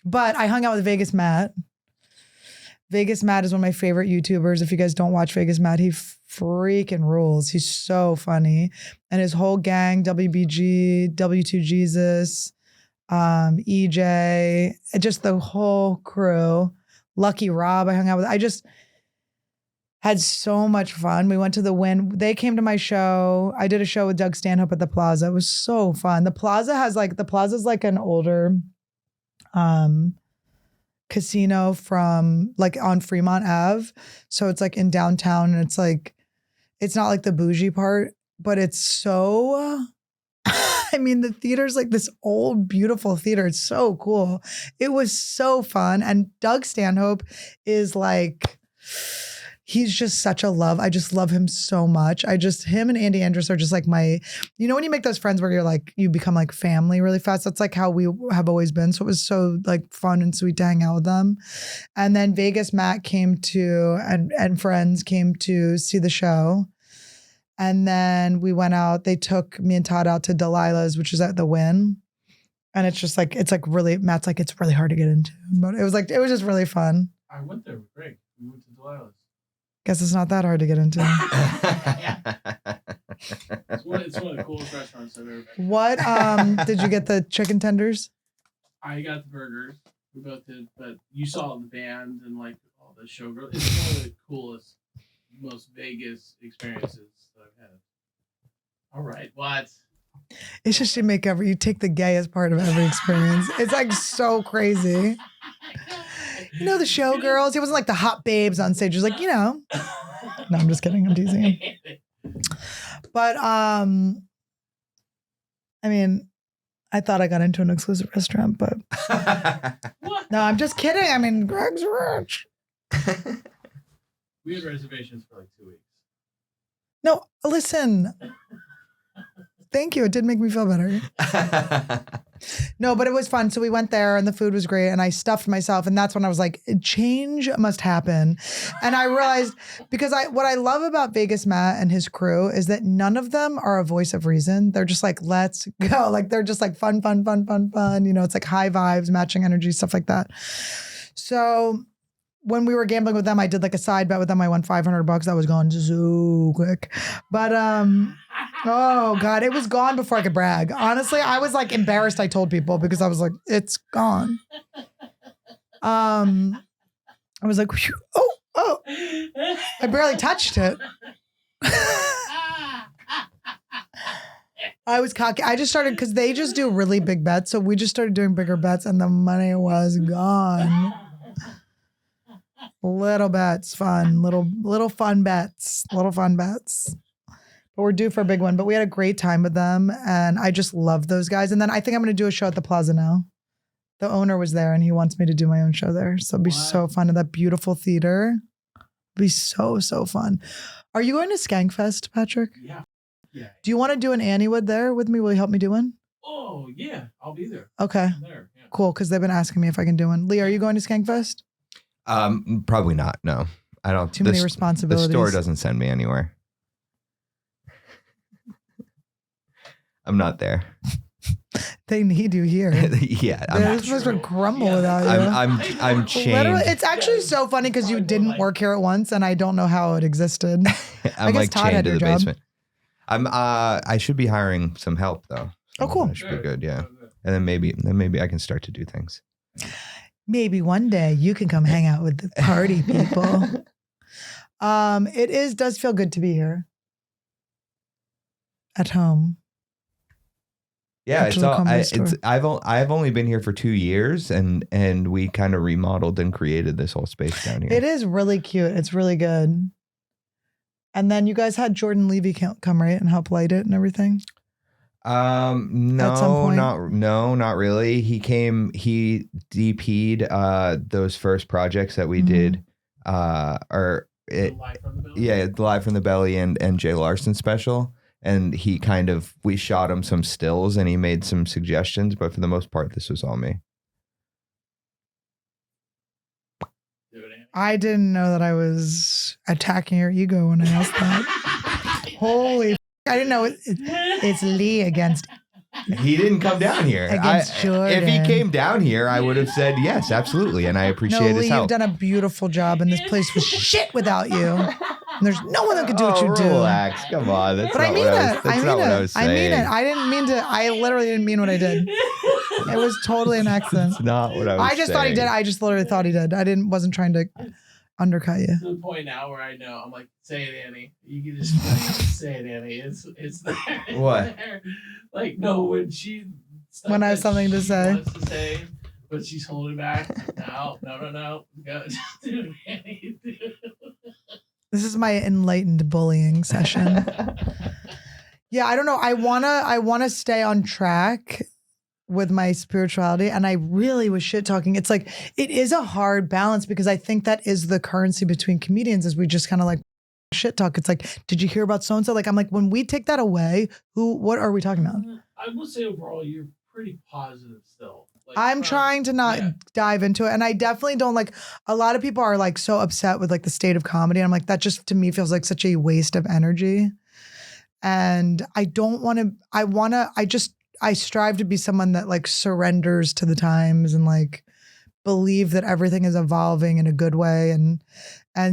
But I hung out with Vegas Matt. Vegas Matt is one of my favorite YouTubers. If you guys don't watch Vegas Matt, he freaking rules. He's so funny. And his whole gang, WBG, W2 Jesus, EJ, just the whole crew. Lucky Rob I hung out with. I just had so much fun. We went to the Wynn. They came to my show. I did a show with Doug Stanhope at the Plaza. It was so fun. The Plaza's like an older casino from like on Fremont Ave. So it's like in downtown and it's not like the bougie part, but it's so, the theater's like this old, beautiful theater. It's so cool. It was so fun. And Doug Stanhope is like, he's just such a love. I just love him so much. Him and Andy Andrus are just like when you make those friends where you're like, you become like family really fast. That's like how we have always been. So it was so like fun and sweet to hang out with them. And then Vegas Matt came to, and friends came to see the show. And then we went out, they took me and Todd out to Delilah's, which is at the Wynn. And it's just like, really, Matt's like, it's really hard to get into. But it was just really fun. I went there with Greg. We went to Delilah's. Guess it's not that hard to get into. It's one of the coolest restaurants I've ever been. What, did you get the chicken tenders? I got the burgers. We both did, but you saw the band and like all the showgirls. It's one of the coolest, most Vegas experiences that I've had. All right, what? It's just you take the gay as part of every experience. It's like so crazy. You know, the showgirls, it wasn't like the hot babes on stage. It was like, you know. No, I'm just kidding. I'm teasing him. But, I mean, I thought I got into an exclusive restaurant, but no, I'm just kidding. I mean, Greg's rich. We had reservations for like 2 weeks. No, listen. Thank you. It did make me feel better. No, but it was fun. So we went there and the food was great and I stuffed myself. And that's when I was like, change must happen. And I realized, because what I love about Vegas Matt and his crew is that none of them are a voice of reason. They're just like, let's go. Like, they're just like fun. You know, it's like high vibes, matching energy, stuff like that. So when we were gambling with them, I did like a side bet with them. I won $500. That was gone so quick. But, oh God, it was gone before I could brag. Honestly, I was like embarrassed. I told people because I was like, it's gone. I was like, whew, oh, I barely touched it. I was cocky. I just started because they just do really big bets. So we just started doing bigger bets and the money was gone. Little bets, fun, little fun bets. But we're due for a big one. But we had a great time with them, and I just love those guys. And then I think I'm going to do a show at the Plaza now. The owner was there, and he wants me to do my own show there. So it'll be so fun in that beautiful theater. It'll be so fun. Are you going to Skankfest, Patrick? Yeah. Do you want to do an Anniewood there with me? Will you help me do one? Oh yeah, I'll be there. Okay. I'm there. Yeah. Cool, because they've been asking me if I can do one. Lee, are you going to Skankfest? Probably not. No, I don't. Too many responsibilities. The store doesn't send me anywhere. I'm not there. They need you here. Yeah, they're supposed to crumble without you. I'm chained. Literally, it's actually so funny because you didn't work here at once, and I don't know how it existed. I'm guess like Todd had chained to your the job. basement. I should be hiring some help though. So Oh, cool. That should be good. Yeah, and then maybe I can start to do things. Maybe one day you can come hang out with the party people. It does feel good to be here. At home. Yeah, Store. I've only been here for 2 years, and we kind of remodeled and created this whole space down here. It is really cute. It's really good. And then you guys had Jordan Levy come right and help light it and everything. No, not really. He came. He DP'd those first projects that we did. Live from the Belly? Yeah, the Live from the Belly and Jay Larson special. And we shot him some stills and he made some suggestions, but for the most part, this was all me. I didn't know that I was attacking your ego when I asked that. Holy, I didn't know it's Lee against. He didn't come down here. Against Jordan. If he came down here, I would have said yes, absolutely, and I appreciate Lee, his help. you've done a beautiful job, and this place was shit without you. And there's no one that could do what you do. Relax, come on. That's But not I mean what it. That's not what I was saying. I mean it. I didn't mean to. I literally didn't mean what I did. It was totally an accident. That's not what I was saying. I just thought he did. I just literally thought he did. wasn't trying to undercut you. To the point now where I know, I'm like, say it, Annie. You can just say it, Annie. It's there. It's What? there. Like, no, when When I have something to say. Wants to say, but she's holding back. No. Go, just do it, Annie. Do it. This is my enlightened bullying session. Yeah, I don't know. I wanna stay on track with my spirituality, and I really was shit talking. It's like it is a hard balance because I think that is the currency between comedians is we just kind of like shit talk. It's like, did you hear about so and so? Like I'm like, when we take that away, what are we talking about? I will say overall, you're pretty positive still. Like, I'm trying to not dive into it. And I definitely don't like, a lot of people are like so upset with like the state of comedy. And I'm like, that just to me feels like such a waste of energy. And I don't want to, I strive to be someone that like surrenders to the times and like believe that everything is evolving in a good way. And,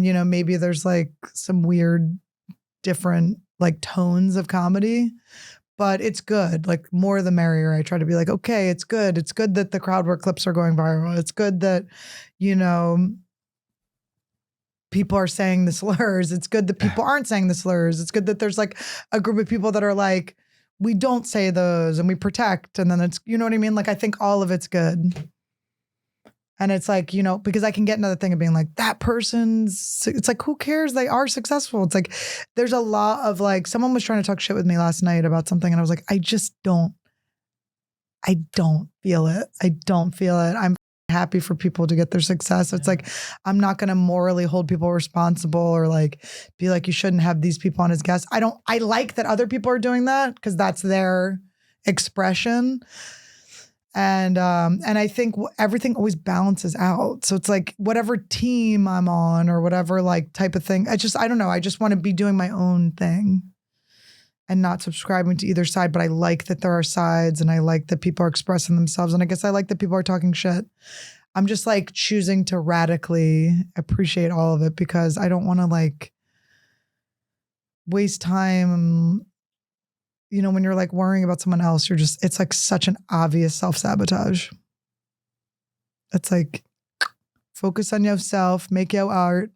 you know, maybe there's like some weird, different like tones of comedy, but it's good. Like more the merrier. I try to be like, okay, it's good. It's good that the crowd work clips are going viral. It's good that, you know, people are saying the slurs. It's good that people aren't saying the slurs. It's good that there's like a group of people that are like, we don't say those and we protect. And then it's, you know what I mean? Like, I think all of it's good. And it's like, you know, because I can get another thing of being like, that person's, it's like, who cares? They are successful. It's like, there's a lot of like, someone was trying to talk shit with me last night about something. And I was like, I don't feel it. I don't feel it. I'm happy for people to get their success. So it's like, I'm not going to morally hold people responsible or like, be like, you shouldn't have these people on as guests. I like that other people are doing that because that's their expression. And I think everything always balances out. So it's like whatever team I'm on or whatever like type of thing. I don't know. I just want to be doing my own thing and not subscribing to either side. But I like that there are sides and I like that people are expressing themselves. And I guess I like that people are talking shit. I'm just like choosing to radically appreciate all of it because I don't want to like waste time. You know, when you're like worrying about someone else, it's like such an obvious self-sabotage. It's like, focus on yourself, make your art,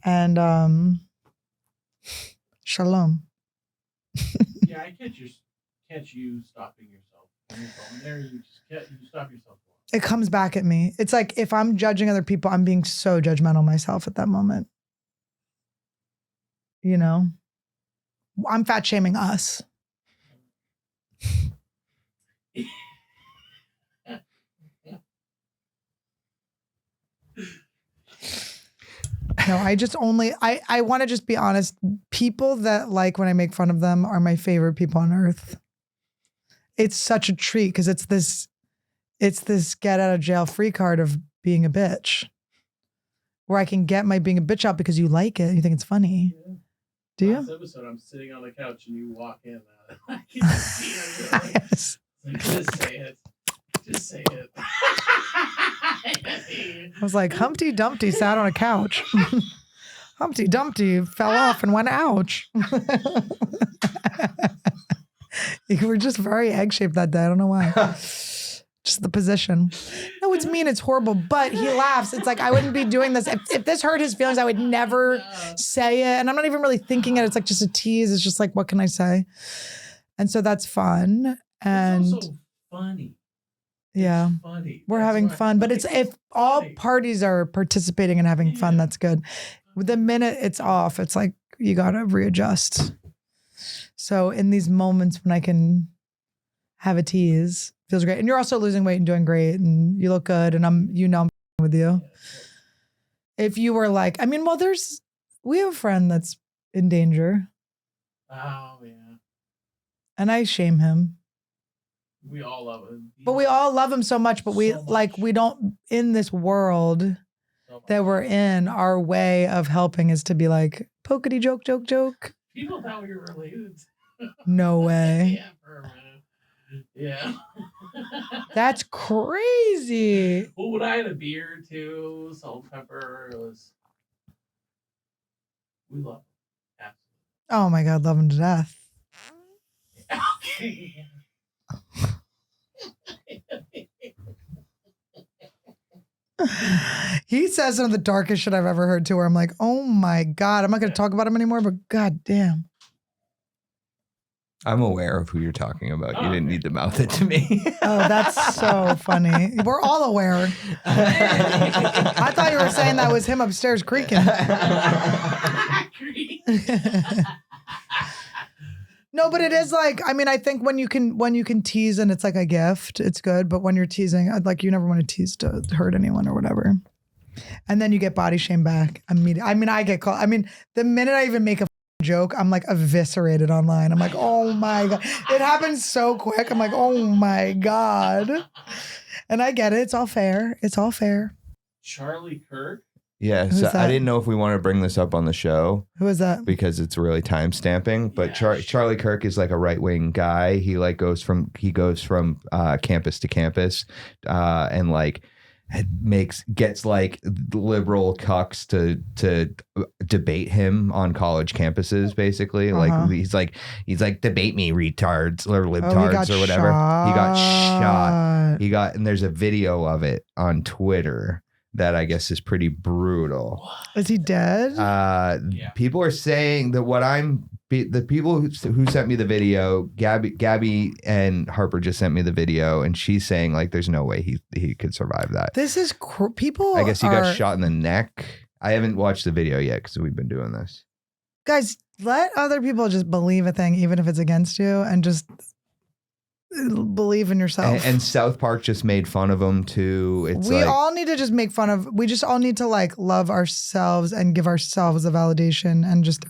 and shalom. Yeah, I catch you stopping yourself. When you're going there, you stop yourself. It comes back at me. It's like, if I'm judging other people, I'm being so judgmental myself at that moment. You know? I'm fat shaming us. No, I want to just be honest. People that like when I make fun of them are my favorite people on earth. It's such a treat because it's this get out of jail free card of being a bitch. Where I can get my being a bitch out because you like it. You think it's funny. Yeah. Do you? Last episode, I'm sitting on the couch and you walk in. I can just see it. Yes. Like, just say it. Just say it. I was like, Humpty Dumpty sat on a couch. Humpty Dumpty fell off and went, ouch. You were just very egg-shaped that day. I don't know why. Just the position. No, it's mean. It's horrible. But he laughs. It's like, I wouldn't be doing this. If this hurt his feelings, I would never say it. And I'm not even really thinking it. It's like just a tease. It's just like, what can I say? And so that's fun. And it's also funny. Yeah. It's funny. We're having fun. But it's if all parties are participating and having fun, that's good. The minute it's off, it's like you got to readjust. So in these moments when I can have a tease, feels great. And you're also losing weight and doing great and you look good and I'm with you. If you were like, I mean, well, we have a friend that's in danger. Oh, yeah. And I shame him. We all love him. But we all love him so much, but we don't, in this world that we're in, our way of helping is to be like, pokety joke. People thought we were related. No way. Yeah, for a minute. Yeah. That's crazy. Well, when I had a beer too, salt and pepper, we love him. Absolutely. Oh my God, love him to death. Okay. He says some of the darkest shit I've ever heard too, where I'm like, oh my God, I'm not going to talk about him anymore, but God damn. I'm aware of who you're talking about. You didn't need to mouth it to me. Oh, that's so funny. We're all aware. I thought you were saying that was him upstairs creaking. No, but it is like, I mean, I think when you can tease and it's like a gift, it's good. But when you're teasing, like you never want to tease to hurt anyone or whatever. And then you get body shame back immediately. I mean, I get called. I mean, the minute I even make a joke, I'm like eviscerated online. I'm like, oh my God. It happens so quick. I'm like, oh my God. And I get it. It's all fair. It's all fair. Charlie Kirk Yeah, Who's so I that? didn't know if we want to bring this up on the show Who is that? because it's really time stamping. But Yeah, Charlie Kirk is like a right wing guy. He like goes from campus to campus, and like gets like liberal cucks to debate him on college campuses. Basically, Uh-huh. like he's like debate me, retards or libtards got or whatever. He got shot. shot. And there's a video of it on Twitter that I guess is pretty brutal. Is he dead? Yeah. People are saying that the people who sent me the video, Gabby and Harper just sent me the video, and she's saying like there's no way he could survive that. This is people. I guess he got shot in the neck. I haven't watched the video yet because we've been doing this. Guys, let other people just believe a thing, even if it's against you, and just believe in yourself. And South Park just made fun of him too. We all need to just make fun of. We just all need to like love ourselves and give ourselves a validation and just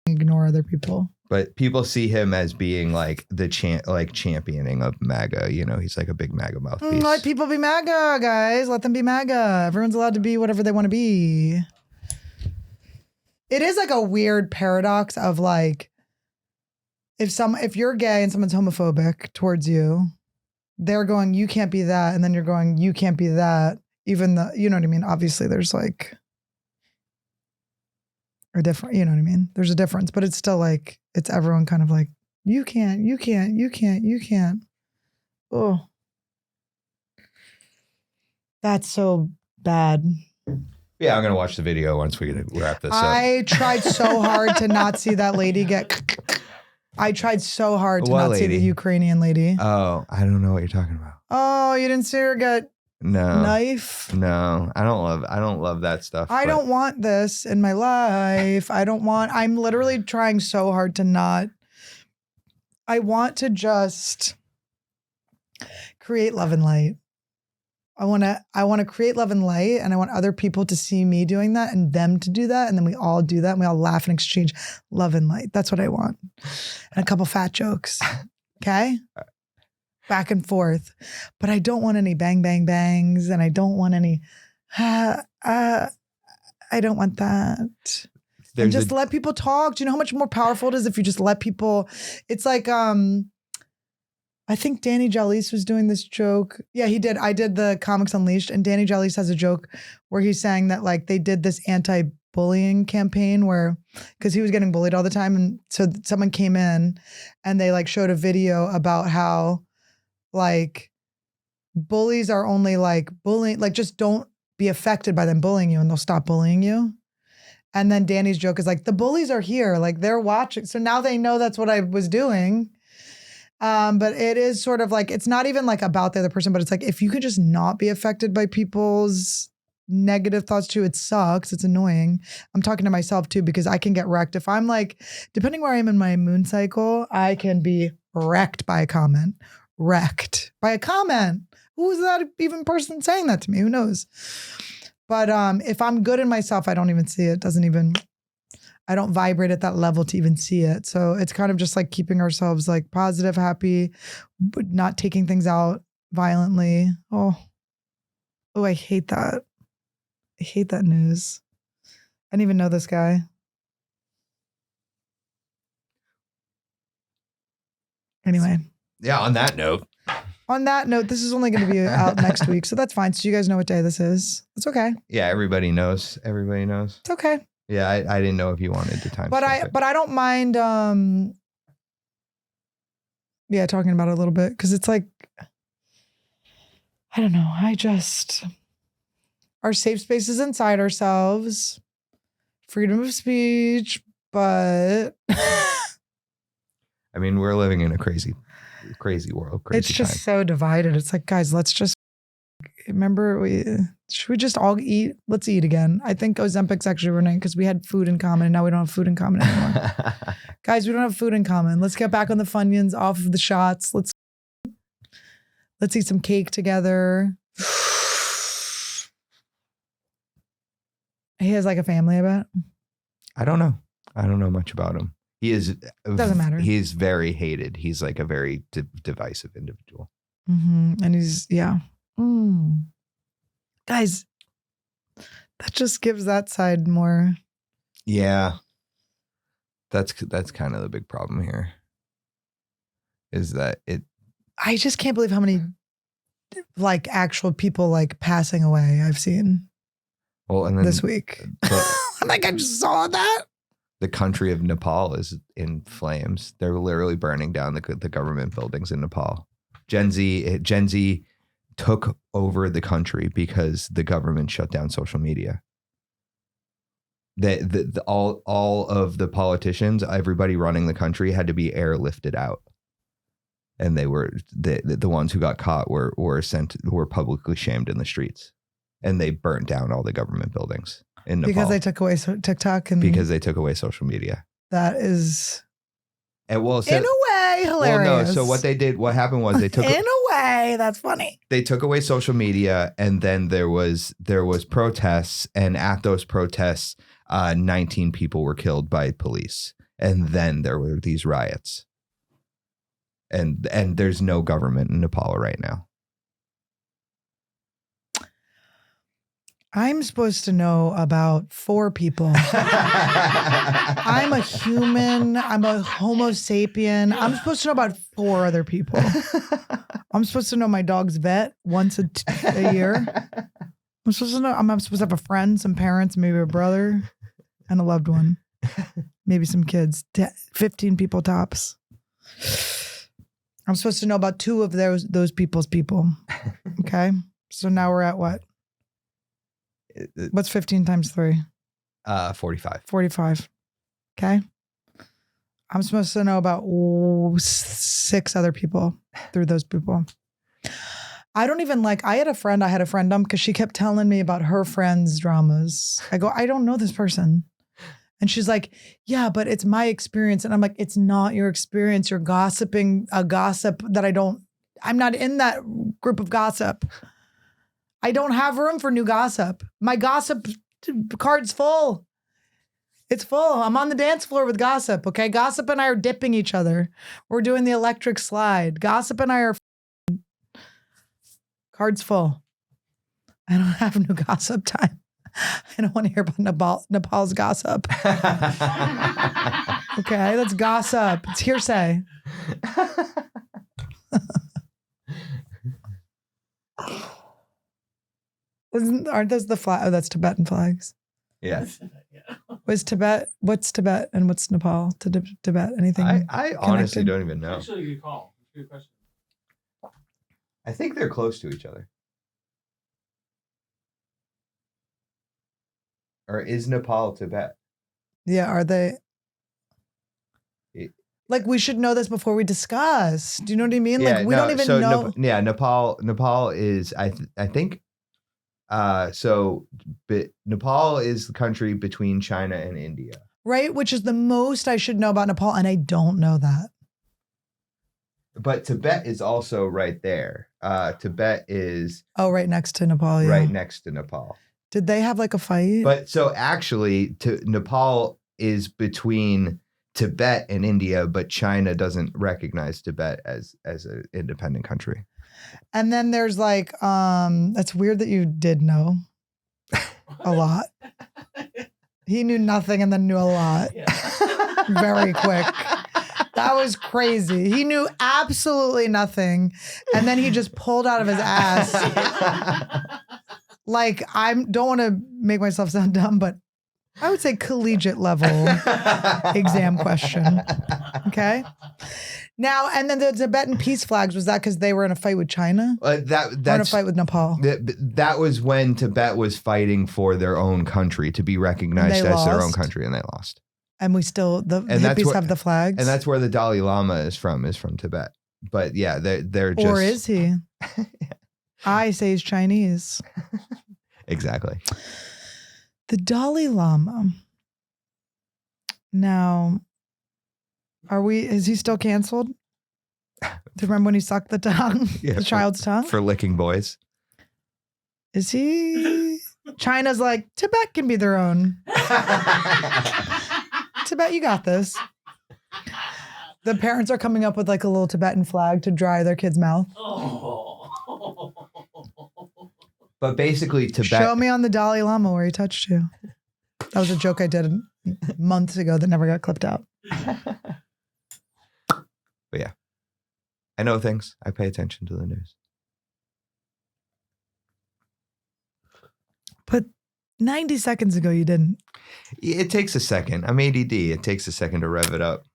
ignore other people. But people see him as being like the championing of MAGA. You know, he's like a big MAGA mouthpiece. Let people be MAGA, guys. Let them be MAGA. Everyone's allowed to be whatever they want to be. It is like a weird paradox of like, if you're gay and someone's homophobic towards you, they're going, you can't be that. And then you're going, you can't be that. Even though, you know what I mean? Obviously there's like a different, you know what I mean? There's a difference, but it's still like, it's everyone kind of like, you can't. Oh, that's so bad. Yeah, I'm going to watch the video once we wrap this up. I tried so hard to not see that lady get... I tried so hard to What not lady? see the Ukrainian lady. Oh, I don't know what you're talking about. Oh, you didn't see her get No. knife? No, I don't love that stuff. I but- don't want this in my life. I'm literally trying so hard to not. I want to just create love and light. I want to create love and light, and I want other people to see me doing that and them to do that. And then we all do that and we all laugh and exchange love and light. That's what I want. And a couple fat jokes. Okay. Back and forth. But I don't want any bang, bang, bangs. And I don't want any, I don't want that. And just let people talk. Do you know how much more powerful it is if you just let people, it's like, I think Danny Jalise was doing this joke. Yeah, he did. I did the Comics Unleashed, and Danny Jalise has a joke where he's saying that like they did this anti-bullying campaign where, because he was getting bullied all the time. And so someone came in and they like showed a video about how like bullies are only like bullying, like just don't be affected by them bullying you and they'll stop bullying you. And then Danny's joke is like, the bullies are here, like they're watching. So now they know that's what I was doing. But it is sort of like, it's not even like about the other person, but it's like, if you could just not be affected by people's negative thoughts too, it sucks. It's annoying. I'm talking to myself too, because I can get wrecked. If I'm like, depending where I am in my moon cycle, I can be wrecked by a comment. Wrecked by a comment. Who is that even person saying that to me? Who knows? But if I'm good in myself, I don't even see it. I don't vibrate at that level to even see it. So it's kind of just like keeping ourselves like positive, happy, but not taking things out violently. Oh, I hate that. I hate that news. I didn't even know this guy. Anyway. Yeah, on that note, this is only going to be out next week. So that's fine. So you guys know what day this is. It's okay. yeah, everybody knows. It's okay. Yeah, I didn't know if you wanted to time. But I don't mind talking about it a little bit, because it's like, I don't know, our safe space is inside ourselves, freedom of speech, but I mean, we're living in a crazy world, crazy it's just time. so divided. It's like, guys, should we just all eat? Let's eat again. I think Ozempic's actually running because we had food in common and now we don't have food in common anymore. Guys, we don't have food in common. Let's get back on the Funyuns, off of the shots. Let's eat some cake together. He has like a family, I bet. I don't know. I don't know much about him. He is. Doesn't matter. He's very hated. He's like a very divisive individual. Mm-hmm. And he's, yeah. Guys, That just gives that side more. Yeah. That's kind of the big problem here. Is that it? I just can't believe how many like actual people like passing away I've seen Well, and then this week. Like I just saw that. the country of Nepal is in flames. They're literally burning down the government buildings in Nepal. Gen Z took over the country because the government shut down social media. All of the politicians, everybody running the country had to be airlifted out. And they were the ones who got caught were publicly shamed in the streets, and they burnt down all the government buildings in Nepal Because they took away TikTok and because they took away social media. that is And well, in a way hilarious. Well, no. So what happened was they took in a way that's funny. they took away social media, and then there was protests, and at those protests, 19 people were killed by police, and then there were these riots. And there's no government in Nepal right now. I'm supposed to know about 4 people. I'm a human. I'm a Homo sapien. I'm supposed to know about 4 other people. I'm supposed to know my dog's vet once a year. I'm supposed to know. I'm supposed to have a friend, some parents, maybe a brother, and a loved one. Maybe some kids. 15 people tops. I'm supposed to know about 2 of those people's people. Okay. So now we're at what? What's 15 times 3? 45. 45. Okay. I'm supposed to know about 6 other people through those people. I don't even I had a friend because she kept telling me about her friends' dramas. I go, I don't know this person. And she's like, yeah, but it's my experience. And I'm like, it's not your experience. You're gossiping a gossip that I'm not in that group of gossip. I don't have room for new gossip. My gossip card's full. It's full. I'm on the dance floor with gossip. Okay. Gossip and I are dipping each other. We're doing the electric slide. Gossip and I are card's full. I don't have new gossip time. I don't want to hear about Nepal's gossip. Okay, that's gossip. It's hearsay. Aren't those the flag? Oh, that's Tibetan flags. Yeah. What's Tibet and what's Nepal to Tibet? Anything? I honestly don't even know. Actually, a good call. Good question. I think they're close to each other. Or is Nepal Tibet? Yeah, are they? We should know this before we discuss. Do you know what I mean? Yeah, we don't even know. Nepal is I think Nepal is the country between China and India. Right, which is the most I should know about Nepal, and I don't know that. But Tibet is also right there. Tibet is right next to Nepal. Yeah. Right next to Nepal. Did they have a fight? But so actually, Nepal is between Tibet and India, but China doesn't recognize Tibet as an independent country. And then there's that's weird that you did know a lot. He knew nothing and then knew a lot. Yeah. Very quick. That was crazy. He knew absolutely nothing. And then he just pulled out of his ass. I don't want to make myself sound dumb, but I would say collegiate level exam question. Okay. Now, and then the Tibetan peace flags, was that because they were in a fight with China? That's in a fight with Nepal. That was when Tibet was fighting for their own country to be recognized as their own country, and they lost. And we still, the hippies have the flags. And that's where the Dalai Lama is from Tibet. But yeah, they're just. Or is he? I say he's Chinese. Exactly. The Lama. Now, is he still canceled? Do you remember when he sucked the tongue? Yeah, the child's tongue? For licking boys. Is he? China's like, Tibet can be their own. Tibet, you got this. The parents are coming up with like a little Tibetan flag to dry their kid's mouth. Oh. But basically, Show me on the Dalai Lama where he touched you. That was a joke I did months ago that never got clipped out. But yeah, I know things. I pay attention to the news. But 90 seconds ago, you didn't. It takes a second. I'm ADD. It takes a second to rev it up.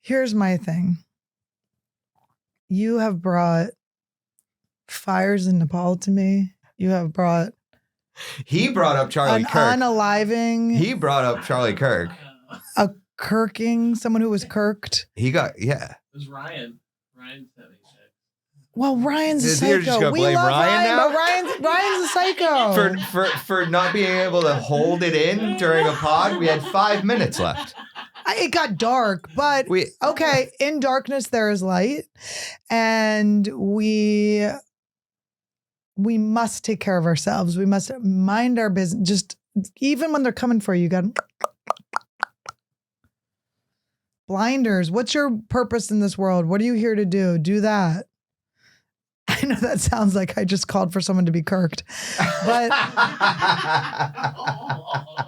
Here's my thing. You have brought fires in Nepal to me. You have brought He brought up Charlie an Kirk. unaliving, He brought up Charlie Kirk. a kirking, someone who was kirked. He got, yeah. It was Ryan. Ryan's having sex. Well, Ryan's a Is he just psycho. gonna We blame love Ryan Ryan, now? but Ryan's a psycho. For not being able to hold it in during a pod, we had 5 minutes left. It got dark, but okay, in darkness there is light, and we must take care of ourselves. We must mind our business. Just even when they're coming for you, you got blinders. What's your purpose in this world? What are you here to do? Do that. I know that sounds like I just called for someone to be kirked, but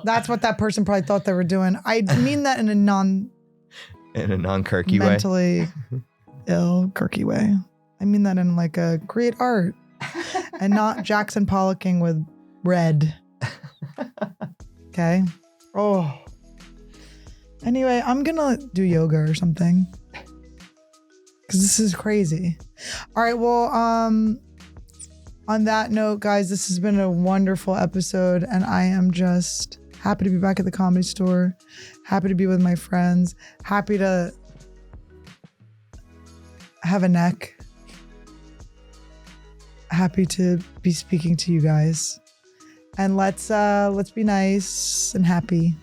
that's what that person probably thought they were doing. I mean that in a non-Kirky way. mentally ill, Kirky way. I mean that in like a create art and not Jackson Pollocking with red. Okay. Oh. Anyway, I'm gonna do yoga or something. Because this is crazy. All right, well, on that note, guys, this has been a wonderful episode, and I am just happy to be back at the Comedy Store, happy to be with my friends, happy to have a neck, happy to be speaking to you guys, and let's be nice and happy.